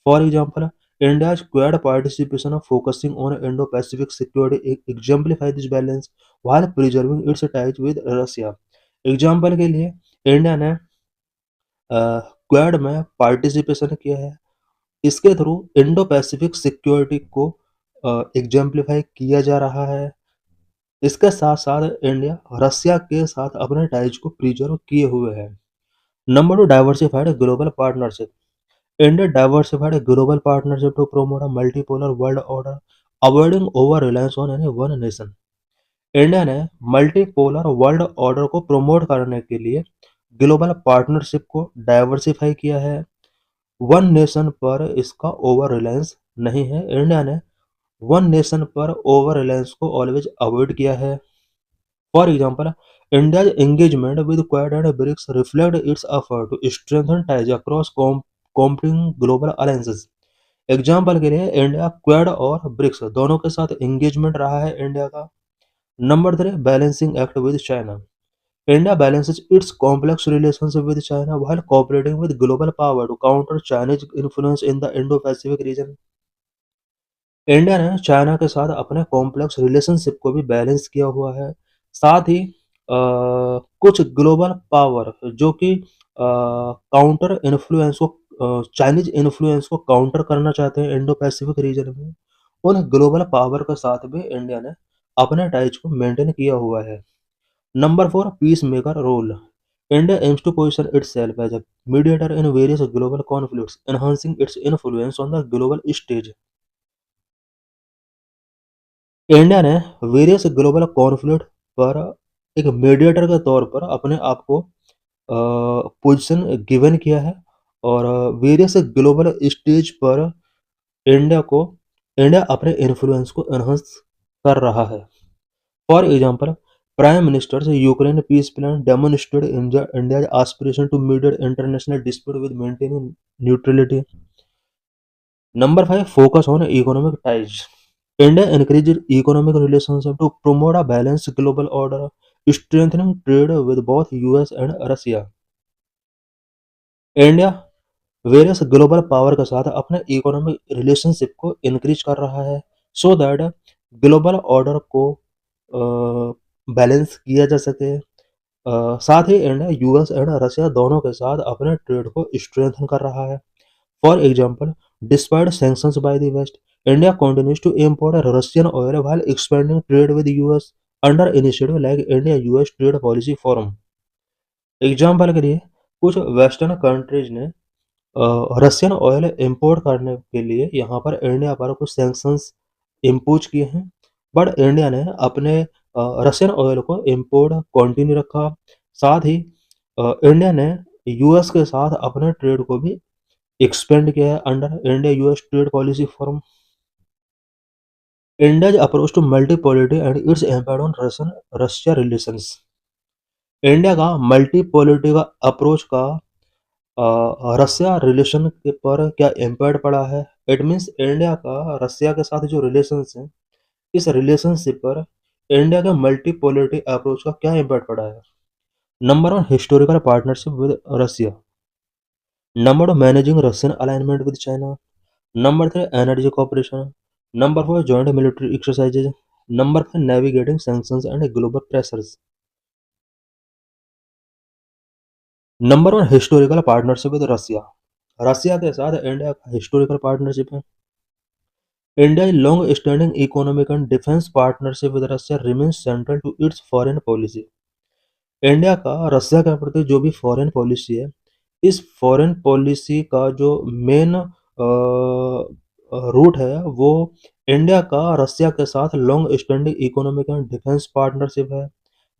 For example, India's Quad participation of focusing on Indo-Pacific security exemplify this balance while preserving its ties with Russia. Example के लिए इंडिया ने क्वाड में पार्टिसिपेशन किया है, इसके थ्रू इंडो पैसिफिक सिक्योरिटी को एग्जाम्पलीफाई किया जा रहा है। इसके साथ साथ इंडिया रशिया के साथ अपने टाइज को प्रिजर्व किए हुए है। Number 2, diversified global partnership. India diversified a global partnership to promote a multipolar world order, avoiding over-reliance on any one nation. India ने मल्टीपोलर वर्ल्ड ऑर्डर को प्रमोट करने के लिए ग्लोबल पार्टनरशिप को डाइवर्सिफाई किया है। वन नेशन पर इसका ओवर रिलायंस नहीं है। इंडिया ने वन नेशन पर ओवर रिलायंस को ऑलवेज अवॉइड किया है। For example, India's engagement with Quad and BRICS reflect its effort to strengthen ties across competing global alliances. Example के लिए इंडिया क्वाड और ब्रिक्स दोनों के साथ एंगेजमेंट रहा है इंडिया का। Number 3, balancing act with China. India balances its complex relationship with China while cooperating with global power to counter Chinese influence in the Indo-Pacific region. India ने China के साथ अपने कॉम्प्लेक्स रिलेशनशिप को भी balance किया हुआ है। साथ ही कुछ ग्लोबल पावर जो कि काउंटर इन्फ्लुएंस को चाइनीज इन्फ्लुएंस को काउंटर करना चाहते हैं इंडो पैसिफिक रीजन में, उन ग्लोबल पावर के साथ भी इंडिया ने अपने टाइज को मेंटेन किया हुआ है। Number 4, peace maker role. India aims to position itself as a mediator in various global conflicts, enhancing its influence on the global stage. India ने वेरियस ग्लोबल कॉन्फ्लिक्ट पर एक मीडिएटर के तौर पर अपने आप को पोजीशन गिवन किया है और वेरियस ग्लोबल स्टेज पर इंडिया को इंडिया अपने इन्फ्लुएंस को एनहांस कर रहा है। For example, prime minister Ukraine peace plan demonstrate India aspiration to mediate international dispute with maintaining neutrality. Number 5, focus on economic ties. India encourages economic relations to promote a balanced global order, strengthening trade with both US and Russia. India various global power के साथ अपने economic relationship को increase कर रहा है so that global order को balance किया जा सके। साथ ही इंडिया यूएस एंड रशिया दोनों के साथ अपने ट्रेड को स्ट्रेंथन कर रहा है। For example, despite sanctions by the West, India continues to import Russian oil while expanding trade with US under initiative like India-US Trade Policy Forum. Example के लिए कुछ वेस्टर्न कंट्रीज ने रशियन ऑयल इंपोर्ट करने के लिए यहाँ पर India पर कुछ सैंक्शंस इम्पोज किए हैं, बट इंडिया ने अपने रशियन ऑयल को इंपोर्ट कंटिन्यू रखा। साथ ही इंडिया ने यूएस के साथ अपने ट्रेड को भी एक्सपेंड किया है under India US trade policy forum. India's approach to multipolity and its impact on Russia relations. India का मल्टीपोलिटी का अप्रोच का रशिया रिलेशन के पर क्या इम्पैक्ट पड़ा है। इट मीन्स इंडिया का रशिया के साथ जो रिलेशंस हैं, इस रिलेशनशिप पर इंडिया के मल्टीपोलिटी अप्रोच का क्या इम्पैक्ट पड़ा है। Number 1, historical partnership with Russia. Number 2, managing Russian alignment with China. Number 3, energy cooperation. Number 4, joint military exercises. Number 5, navigating sanctions and global pressures. Number 1, historical partnership with Russia. Russia के साथ India का historical partnership है। India's long-standing economic and defense partnership with Russia remains central to its foreign policy. India का Russia के प्रति जो भी foreign policy है, इस फॉरेन पॉलिसी का जो मेन रूट है वो इंडिया का रशिया के साथ long standing economic and defence partnership है।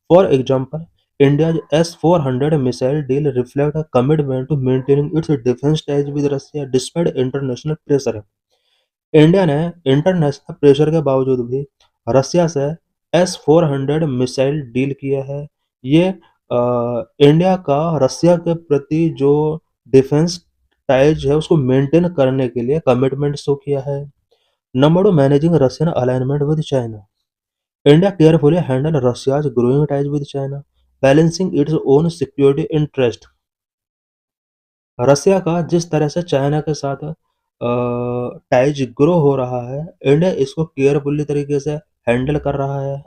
For example, India's S-400 missile deal reflect a commitment to maintaining its defense ties with Russia despite international pressure. India ने international pressure के बावजूद भी रशिया से S-400 missile deal किया है। ये India का रशिया के प्रति जो डिफेंस टाइज है उसको मेंटेन करने के लिए कमिटमेंट शो किया है। Number 2, managing Russian alignment with China. India carefully handle Russia's growing ties with China, balancing its own security interest. Russia का जिस तरह से चाइना के साथ टाइज ग्रो हो रहा है, इंडिया इसको केयरफुली तरीके से हैंडल कर रहा है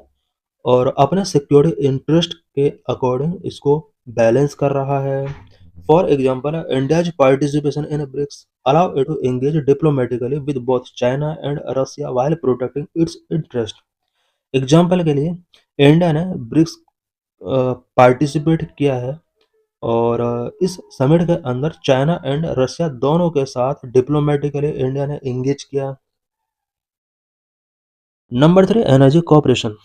और अपने सिक्योरिटी इंटरेस्ट के अकॉर्डिंग इसको बैलेंस कर रहा है। For example, India's participation in BRICS allow it to engage diplomatically with both China and Russia while protecting its interest. Example के लिए इंडिया ने ब्रिक्स पार्टिसिपेट किया है और इस समिट के अंदर चाइना एंड रशिया दोनों के साथ डिप्लोमेटिकली इंडिया ने एंगेज किया। Number 3, energy cooperation.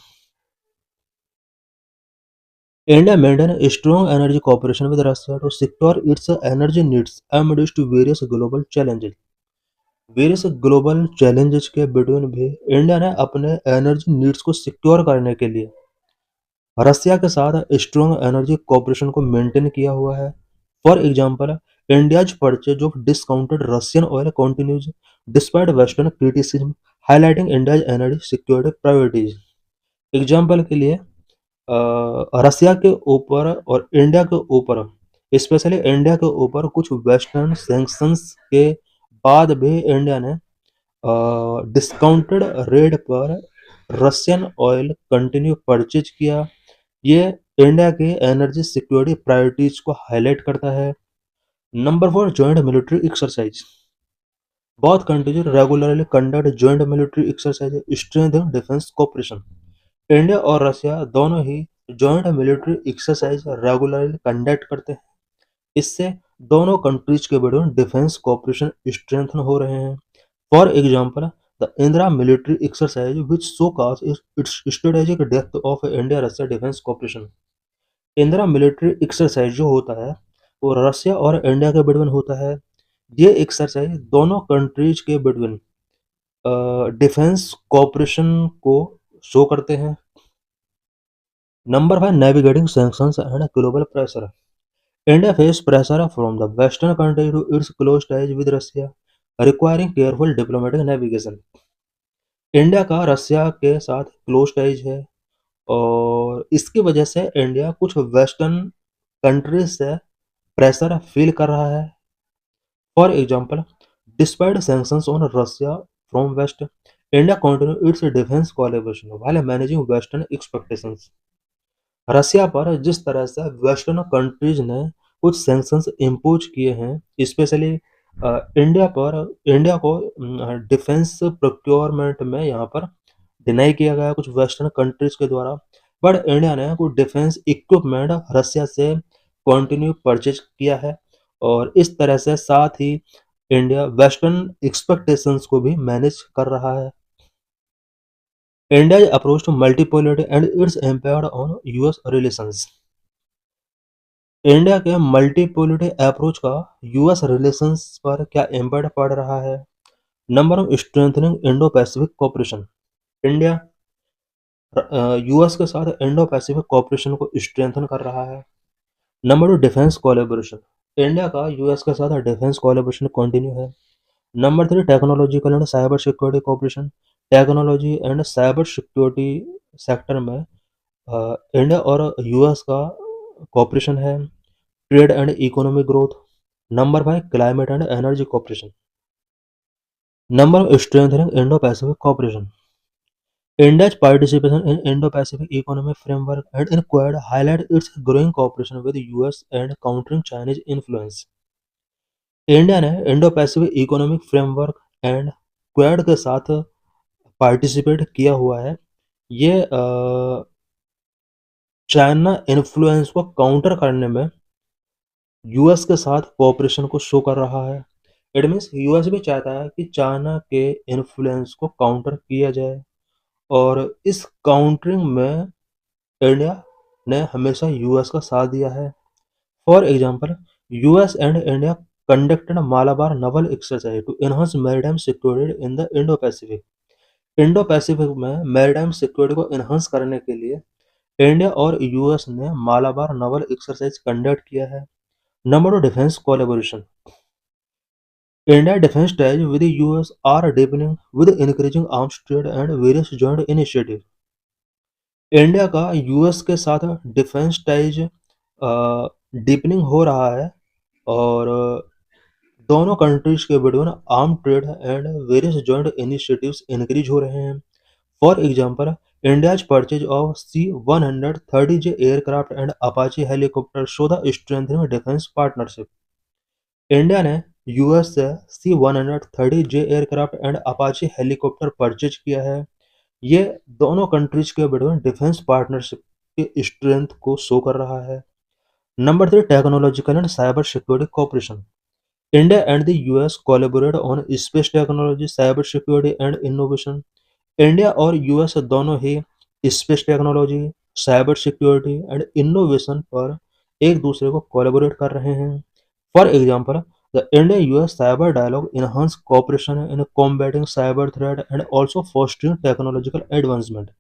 India maintain strong energy cooperation with Russia to secure its energy needs amidst various global challenges. Various global challenges के बिटवीन भी इंडिया ने अपने एनर्जी नीड्स को सिक्योर करने के लिए रसिया के साथ स्ट्रॉन्ग एनर्जी कॉपरेशन को मेंटेन किया हुआ है। For example, India's purchase of discounted Russian oil continues despite western criticism, highlighting India's energy security priorities. Example के लिए रसिया के ऊपर और इंडिया के ऊपर, स्पेशली इंडिया के ऊपर कुछ वेस्टर्न सैंक्शंस के बाद भी इंडिया ने डिस्काउंटेड रेट पर रशियन ऑयल कंटिन्यू परचेज किया। ये इंडिया के एनर्जी सिक्योरिटी प्रायोरिटीज को हाईलाइट करता है। Number 4, joint military exercise. Both countries regularly conduct joint military exercises strengthening defence cooperation। India और रशिया दोनों ही joint military exercise regularly conduct करते हैं। इससे दोनों कंट्रीज के बीच डिफेंस कोऑपरेशन स्ट्रेंथन हो रहे हैं। For example, the Indira military exercise which show cause it's strategic depth of India Russia defence cooperation. Indira military exercise जो होता है वो रशिया और इंडिया के बीच होता है। ये एक्सरसाइज दोनों कंट्रीज के बिटवीन डिफेंस कोऑपरेशन को शो करते हैं। Number 5, navigating sanctions and global pressure. India face pressure from the western country to its close ties with Russia, requiring careful diplomatic navigation. India का रशिया के साथ close ties है और इसकी वजह से इंडिया कुछ वेस्टर्न कंट्रीज से प्रेशर फील कर रहा है। For example, despite sanctions on Russia from west, India continue its defence collaboration while managing western expectations. Russia पर जिस तरह से वेस्टर्न कंट्रीज ने कुछ सैंक्शंस इम्पोज किए हैं, स्पेशली इंडिया को डिफेंस प्रोक्योरमेंट में यहाँ पर डिनाई किया गया कुछ वेस्टर्न कंट्रीज के द्वारा, बट इंडिया ने कुछ डिफेंस इक्विपमेंट रसिया से कंटिन्यू परचेज किया है और इस तरह से साथ ही इंडिया वेस्टर्न एक्सपेक्टेशंस को भी मैनेज कर रहा है। India's approach to multipolarity and its impact on US relations। India के मल्टीपोलरिटी अप्रोच का यूएस रिलेशंस पर क्या इम्पैक्ट पड़ रहा है? Number 1, strengthening Indo Pacific cooperation. India US के साथ इंडो पैसिफिक कोऑपरेशन को स्ट्रेंथन कर रहा है। Number 2, defence collaboration. इंडिया का यूएस के साथ डिफेंस कोलैबोरेशन कंटिन्यू है। Number 3, technological and cyber security cooperation. Technology and cyber security sector में इंडिया और यूएस का कोऑपरेशन है। Trade and economic growth. Number 5, climate and energy cooperation. Number strengthening Indo Pacific cooperation. India's participation in Indo-Pacific Economic Framework and in Quad highlight its growing cooperation with US and countering Chinese influence। India ने Indo Pacific economic framework and quad के साथ participate किया हुआ है। ये China influence को counter करने में यूएस के साथ कोऑपरेशन को शो कर रहा है। इट मीन्स यूएस भी चाहता है कि चाइना के इन्फ्लुएंस को काउंटर किया जाए और इस काउंटरिंग में इंडिया ने हमेशा यूएस का साथ दिया है। For example, US and India conducted Malabar naval exercise to enhance maritime security in the Indo Pacific. Indo Pacific में मैरीटाइम सिक्योरिटी को एनहांस करने के लिए इंडिया और यूएस ने मालाबार नवल एक्सरसाइज कंडक्ट किया है। Number 2, defence collaboration. India defense ties with the US are deepening with increasing arms trade and various joint initiatives। India का यूएस के साथ डिफेंस टाइज डीपनिंग हो रहा है और दोनों कंट्रीज के बीच arm trade and various joint initiatives increase हो रहे हैं। For example, India's purchase of C-130J aircraft and Apache helicopter show the strengthening defence partnership. India ने यूएस से C-130J aircraft and Apache helicopter purchase किया है। ये दोनों कंट्रीज के बीच डिफेंस पार्टनरशिप के स्ट्रेंथ को शो कर रहा है। Number 3, technological and cyber security cooperation. India and the US collaborate on space technology, cyber security and innovation. India और यूएस दोनों ही space technology, cyber security and innovation पर एक दूसरे को कोलैबोरेट कर रहे हैं। For example, the India-US cyber dialogue enhance cooperation in combating cyber threat and also fostering technological advancement।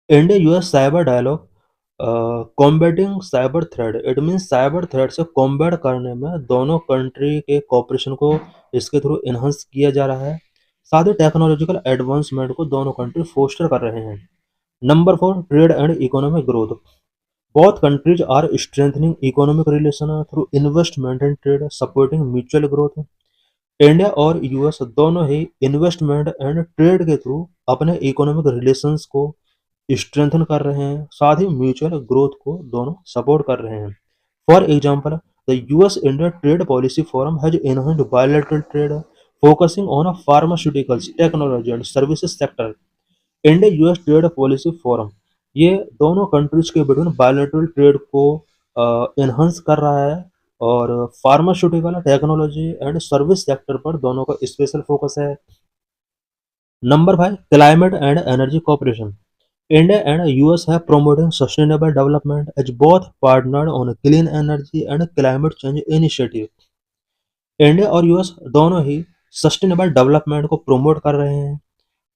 India-US cyber dialogue combating cyber threat, it mean cyber threat से combat करने में दोनों कंट्री के कॉपरेशन को इसके थ्रू इन्हांस किया जा रहा है। साथ ही टेक्नोलॉजिकल एडवांसमेंट को दोनों कंट्री फोस्टर कर रहे हैं। Number 4, trade and economic growth. Both countries are strengthening economic relations through investment and trade, supporting mutual growth. India और यूएस दोनों ही इन्वेस्टमेंट एंड ट्रेड के थ्रू अपने इकोनॉमिक रिलेशंस को स्ट्रेंथन कर रहे हैं, साथ ही म्यूचुअल ग्रोथ को दोनों सपोर्ट कर रहे हैं। For example, the US India trade policy forum has enhanced bilateral trade, focusing on pharmaceuticals, technology and services sector. India US trade policy forum ये दोनों कंट्रीज के बिटवीन बायलैटरल ट्रेड को enhance कर रहा है, और pharmaceutical, technology and service sector पर दोनों का स्पेशल फोकस है। Number 5, climate and energy cooperation. India and US have promoting sustainable development as both partnered on clean energy and climate change initiative. India और US दोनों ही sustainable development को promote कर रहे हैं।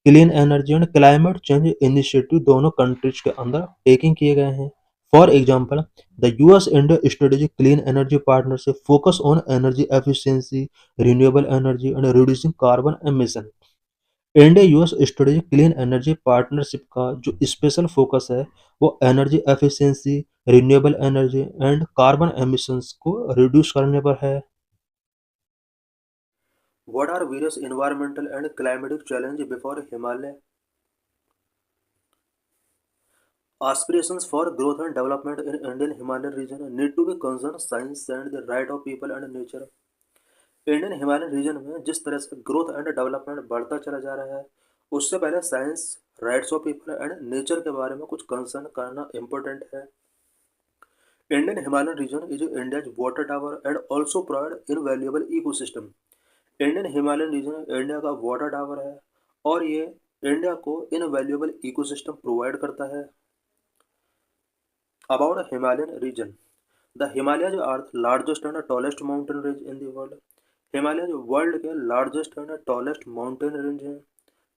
Clean energy and climate change initiative दोनों countries के अंदर taking किए गए हैं। For example, the US India strategic clean energy partnership focus on energy efficiency, renewable energy and reducing carbon emission. India US strategic clean energy partnership का जो special focus है वो energy efficiency, renewable energy and carbon emissions को reduce करने पर है। What are various environmental and climatic challenges before Himalaya? Aspirations for growth and development in Indian Himalayan region need to be concerned science and the right of people and nature. Indian Himalayan region में जिस तरह से growth and development बढ़ता चला जा रहा है, उससे पहले science, rights of people and nature के बारे में कुछ कंसर्न करना इम्पोर्टेंट है। Indian Himalayan region is India's water tower and also provide invaluable ecosystem. Indian Himalayan region India का वाटर टावर है और ये इंडिया को इनवैल्यूएबल इकोसिस्टम प्रोवाइड करता है। About Himalayan region, the Himalayas are the largest and tallest mountain range in the world. Himalaya world के largest and tallest mountain range है।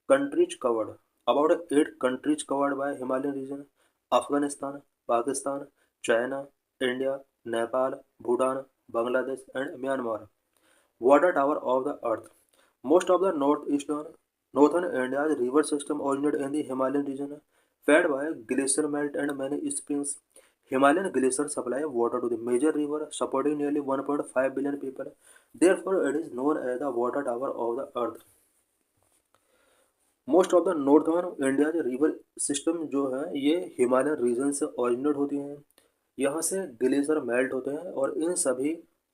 Countries covered, about 8 countries covered by Himalayan region: Afghanistan, Pakistan, China, India, Nepal, Bhutan, Bangladesh and Myanmar. Water tower of the earth, most of the northern India's river system originate in the Himalayan region, fed by glacier melt and many springs. Himalayan glaciers supply water to the major river, supporting nearly 1.5 billion people. Therefore, it is known as the water tower of the earth. Most of the northern India के river system जो है ये Himalayan reason से originate होती हैं। यहाँ से glacier melt होते हैं और इन सभी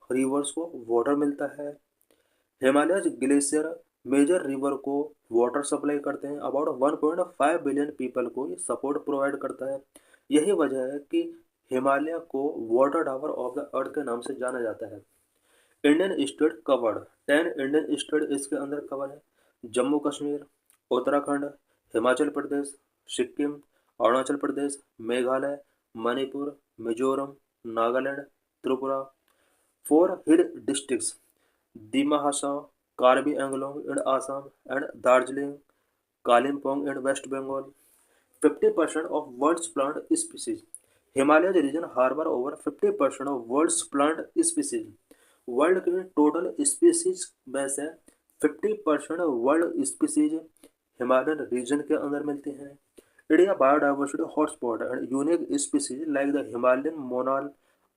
रिवर्स को वाटर मिलता है। हिमालय ग्लेशियर मेजर रिवर को वाटर सप्लाई करते हैं। अबाउट 1.5 बिलियन पीपल को ये सपोर्ट प्रोवाइड करता है। यही वजह है कि हिमालय को water tower of the earth के नाम से जाना जाता है। Indian state covered, 10 Indian state इसके अंदर कवर है: Jammu Kashmir, Uttarakhand, Himachal Pradesh, Sikkim, Arunachal Pradesh, Meghalaya, Manipur, Mizoram, Nagaland, Tripura. 4 hill districts: Dima Hasao, Karbi Anglong in Assam and Darjeeling, Kalimpong in west Bengal. 50% of world's plant species. Himalaya region harbor over 50% of world's plant species. World के टोटल स्पीसीज में से 50% वर्ल्ड स्पीसीज हिमालयन रीजन के अंदर मिलती हैं। India biodiversity hotspot and unique species like the Himalayan monal,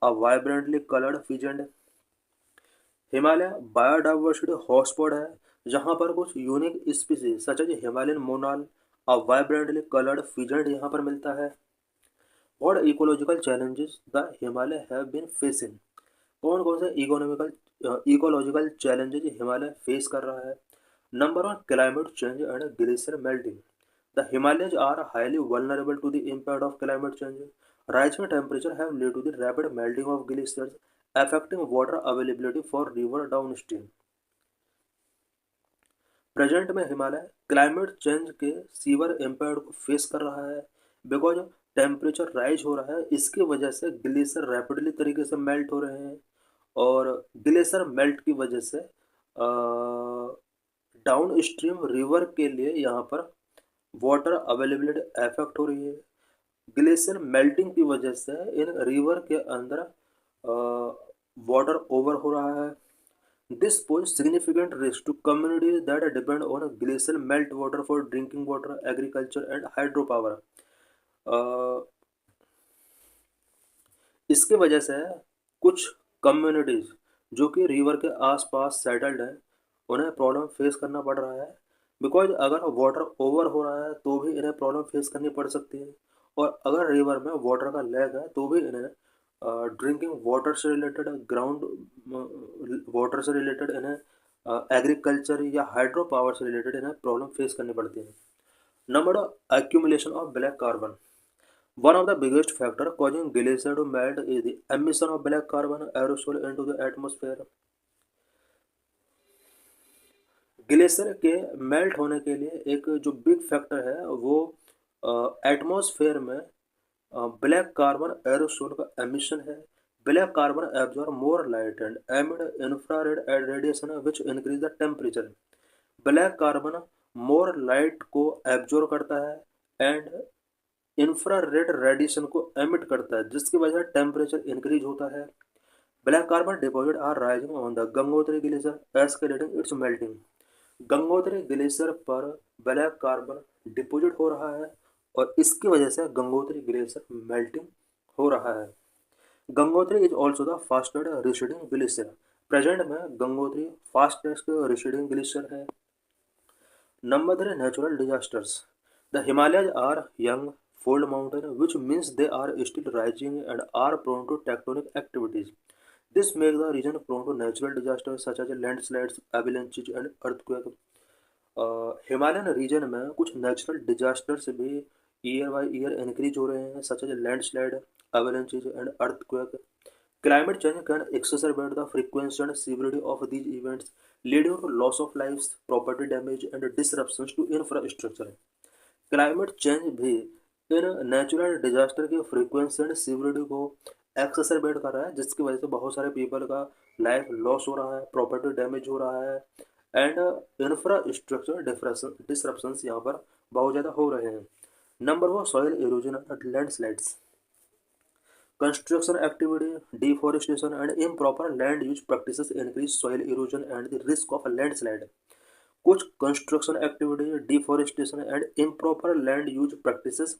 a vibrantly coloured pheasant. Himalaya biodiversity hotspot है जहाँ पर कुछ unique species such as Himalayan monal, a vibrantly coloured pheasant यहाँ पर मिलता है। और ecological challenges the Himalaya have been facing, कौन कौन से इकोलॉजिकल चैलेंजेस हिमालय फेस कर रहा है। Number 1, climate change and glacier melting. The Himalayas are highly vulnerable to the impact of climate change. Rising temperature have lead to the rapid melting of glaciers, affecting water availability for river downstream. Present में Himalaya climate change के severe impact को face कर रहा है because temperature rise हो रहा है। इसकी वजह से ग्लेशियर रैपिडली तरीके से मेल्ट हो रहे हैं और ग्लेशियर मेल्ट की वजह से डाउन स्ट्रीम रिवर के लिए यहाँ पर वाटर अवेलेबिलिटी अफेक्ट हो रही है। ग्लेशियर मेल्टिंग की वजह से इन रिवर के अंदर वाटर ओवर हो रहा है। This pose significant risk to communities that depend on glacier melt water for drinking water, agriculture and hydro power. Uh, इसकी वजह से कुछ कम्युनिटीज़ जो कि रिवर के आसपास सेटल्ड हैं, उन्हें प्रॉब्लम फेस करना पड़ रहा है। बिकॉज अगर वाटर ओवर हो रहा है तो भी इन्हें प्रॉब्लम फेस करनी पड़ सकती है, और अगर रिवर में वाटर का लैग है तो भी इन्हें ड्रिंकिंग वाटर से रिलेटेड, ग्राउंड वाटर से रिलेटेड, इन्हें एग्रीकल्चर या हाइड्रो पावर से रिलेटेड इन्हें प्रॉब्लम फेस करनी पड़ती है। Number accumulation of black carbon. One of the biggest factor causing glacier to melt is the emission of black carbon aerosol into the atmosphere. Glacier के melt होने के लिए एक जो बिग फैक्टर है वो एटमॉस्फेयर में ब्लैक कार्बन एरोसोल का एमिशन है। Black carbon absorb more light and emit infrared radiation which increase the temperature. Black carbon more light को एब्जॉर्ब करता है एंड इंफ्रारेड रेडिएशन को एमिट करता है, जिसकी वजह से टेम्परेचर इंक्रीज होता है। Black carbon deposit are rising on the Gangotri glacier escalating its melting. Gangotri glacier पर ब्लैक कार्बन डिपॉजिट हो रहा है और इसकी वजह से गंगोत्री ग्लेशियर मेल्टिंग हो रहा है। Gangotri is also the fastest receding glacier. Present में गंगोत्री फास्टेस्ट रिसीडिंग ग्लेशियर है। Number 3, natural disasters. The Himalayas are young, fold mountain, which means they are still rising and are prone to tectonic activities. This makes the region prone to natural disasters such as landslides, avalanches and earthquake. Himalayan region में कुछ natural disasters भी year by year increase हो रहे हैं, such as landslide, avalanches and earthquake. Climate change can exacerbate the frequency and severity of these events, leading to loss of lives, property damage, and disruptions to infrastructure. Climate change भी in natural disaster की frequency and सीवरिटी को एक्सरबेट कर रहा है, जिसकी वजह से बहुत सारे पीपल का लाइफ लॉस हो रहा है, प्रॉपर्टी डैमेज हो रहा है एंड इंफ्रास्ट्रक्चर डिसरप्शंस यहाँ पर बहुत ज़्यादा हो रहे हैं। Number 4, soil erosion and landslides. Construction activity, deforestation, and improper land use practices increase soil erosion and the risk of a landslide. कुछ construction activity, deforestation and improper land use practices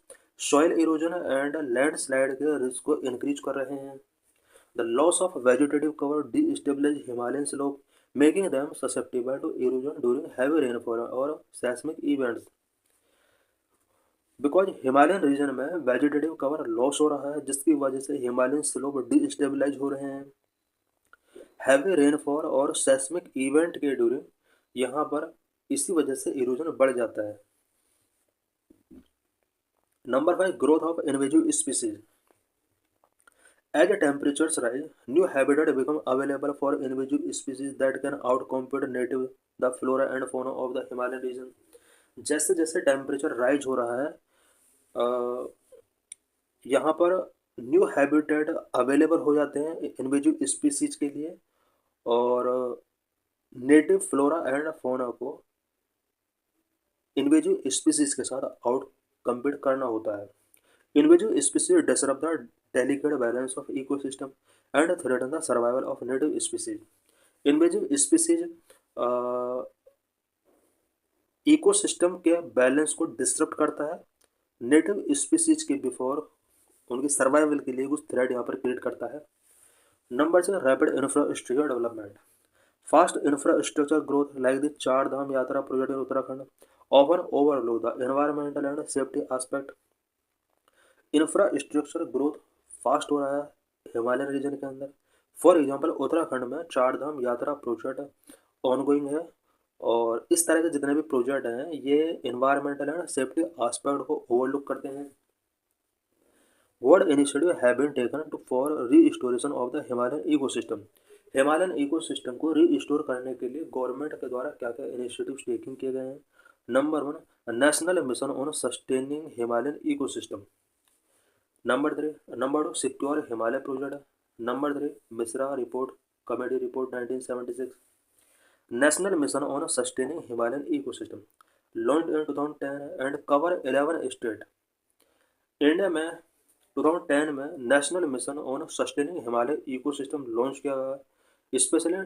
soil erosion and landslide के risk को increase कर रहे हैं। The loss of vegetative cover destabilize Himalayan slope, making them susceptible to erosion during heavy rainfall और seismic events. Because Himalayan region में vegetative cover loss हो रहा है, जिसकी वजह से हिमालयन स्लोप डिस्टेबलाइज हो रहे हैं। हैवी रेनफॉल और सेस्मिक इवेंट के ड्यूरिंग यहाँ पर इसी वजह से इरोजन बढ़ जाता है। Number 5, growth of invasive species. As the temperatures rise, new habitat become available for invasive species that can outcompete native the flora and fauna of the Himalayan region. जैसे जैसे टेम्परेचर राइज हो रहा है, यहाँ पर न्यू हैबिटेट अवेलेबल हो जाते हैं इन्वेजिव स्पीसीज के लिए, और नेटिव फ्लोरा एंड फौना को इन्वेजिव स्पीसीज के साथ आउट कम्पीट करना होता है। Invasive species disrupt the delicate balance of ecosystem and threaten the survival of native species. Invasive species ecosystem के बैलेंस को डिसरप्ट करता है, नेटिव स्पीसीज के बिफोर उनकी सर्वाइवल के लिए कुछ थ्रेट यहाँ पर क्रिएट करता है। Number 6, rapid infrastructure development. Fast infrastructure growth like the चार धाम यात्रा project in Uttarakhand often overlook the environmental and safety aspect. Infrastructure growth fast हो रहा है हिमालयन रीजन के अंदर। फॉर एग्जांपल उत्तराखंड में चार धाम यात्रा प्रोजेक्ट ऑनगोइंग है, और इस तरह के जितने भी प्रोजेक्ट हैं ये इन्वायरमेंटल एंड सेफ्टी एस्पेक्ट को ओवरलुक करते हैं। What initiative have been taken for restoration of the Himalayan ecosystem? Himalayan ecosystem को रीस्टोर करने के लिए गवर्नमेंट के द्वारा क्या क्या इनिशिएटिव्स टेकिंग किए गए हैं? Number 1, national mission on sustaining Himalayan ecosystem. Number 2, secure Himalaya project. Number 3, Mishra report committee report 1976. National mission on sustaining Himalayan ecosystem launch in 2010 and cover 11 state. India में 2010 में national mission on sustaining Himalaya ecosystem launch किया गया। Specially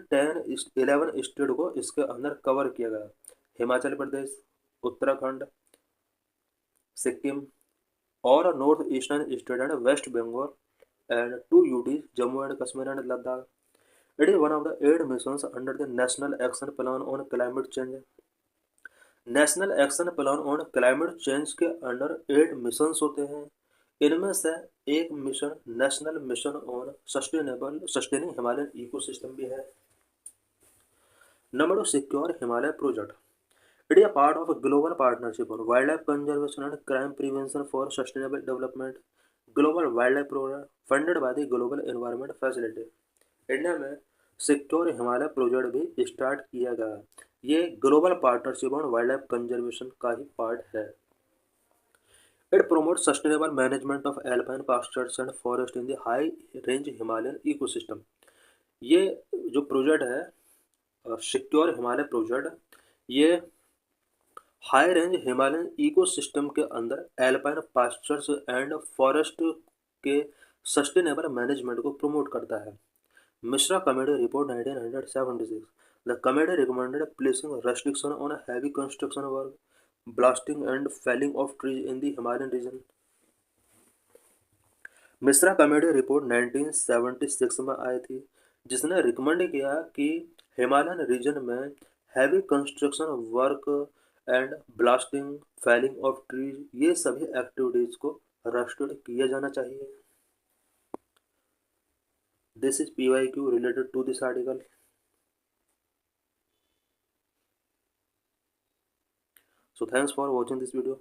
11 state को इसके अंदर cover किया गया: हिमाचल प्रदेश, उत्तराखंड, सिक्किम और north eastern state and West Bengal and 2 UTs, Jammu and Kashmir and Ladakh. It is one of the 8 missions under the National Action Plan on Climate Change. National action plan on climate change के under 8 missions होते हैं। इनमें से एक mission national mission on sustaining Himalayan ecosystem भी है। Number 2, secure Himalaya project. It is a part of global partnership on wild life conservation and crime prevention for sustainable development global wild life programme funded by the global environment facility. India में secure Himalaya project भी start किया गया। ये global partnership on wild life conservation का ही part है। It promote sustainable management of alpine pastures and forest in the high range Himalayan ecosystem. ये जो project है सिक्योर हिमालय प्रोजेक्ट, ये हाई रेंज हिमालयन इकोसिस्टम के अंदर एल्पाइन पास्चर्स एंड फॉरेस्ट के sustainable management को प्रमोट करता है। Mishra committee report 1976। The committee recommended placing restriction on heavy construction work, blasting and felling of trees in the Himalayan region. Mishra committee report 1976 में आई थी, जिसने रिकमेंड किया कि हिमालयन रीजन में heavy construction work and blasting, felling of trees, ये सभी activities को रेस्ट्रिक्ट किया जाना चाहिए। This is PYQ related to this article. So thanks for watching this video.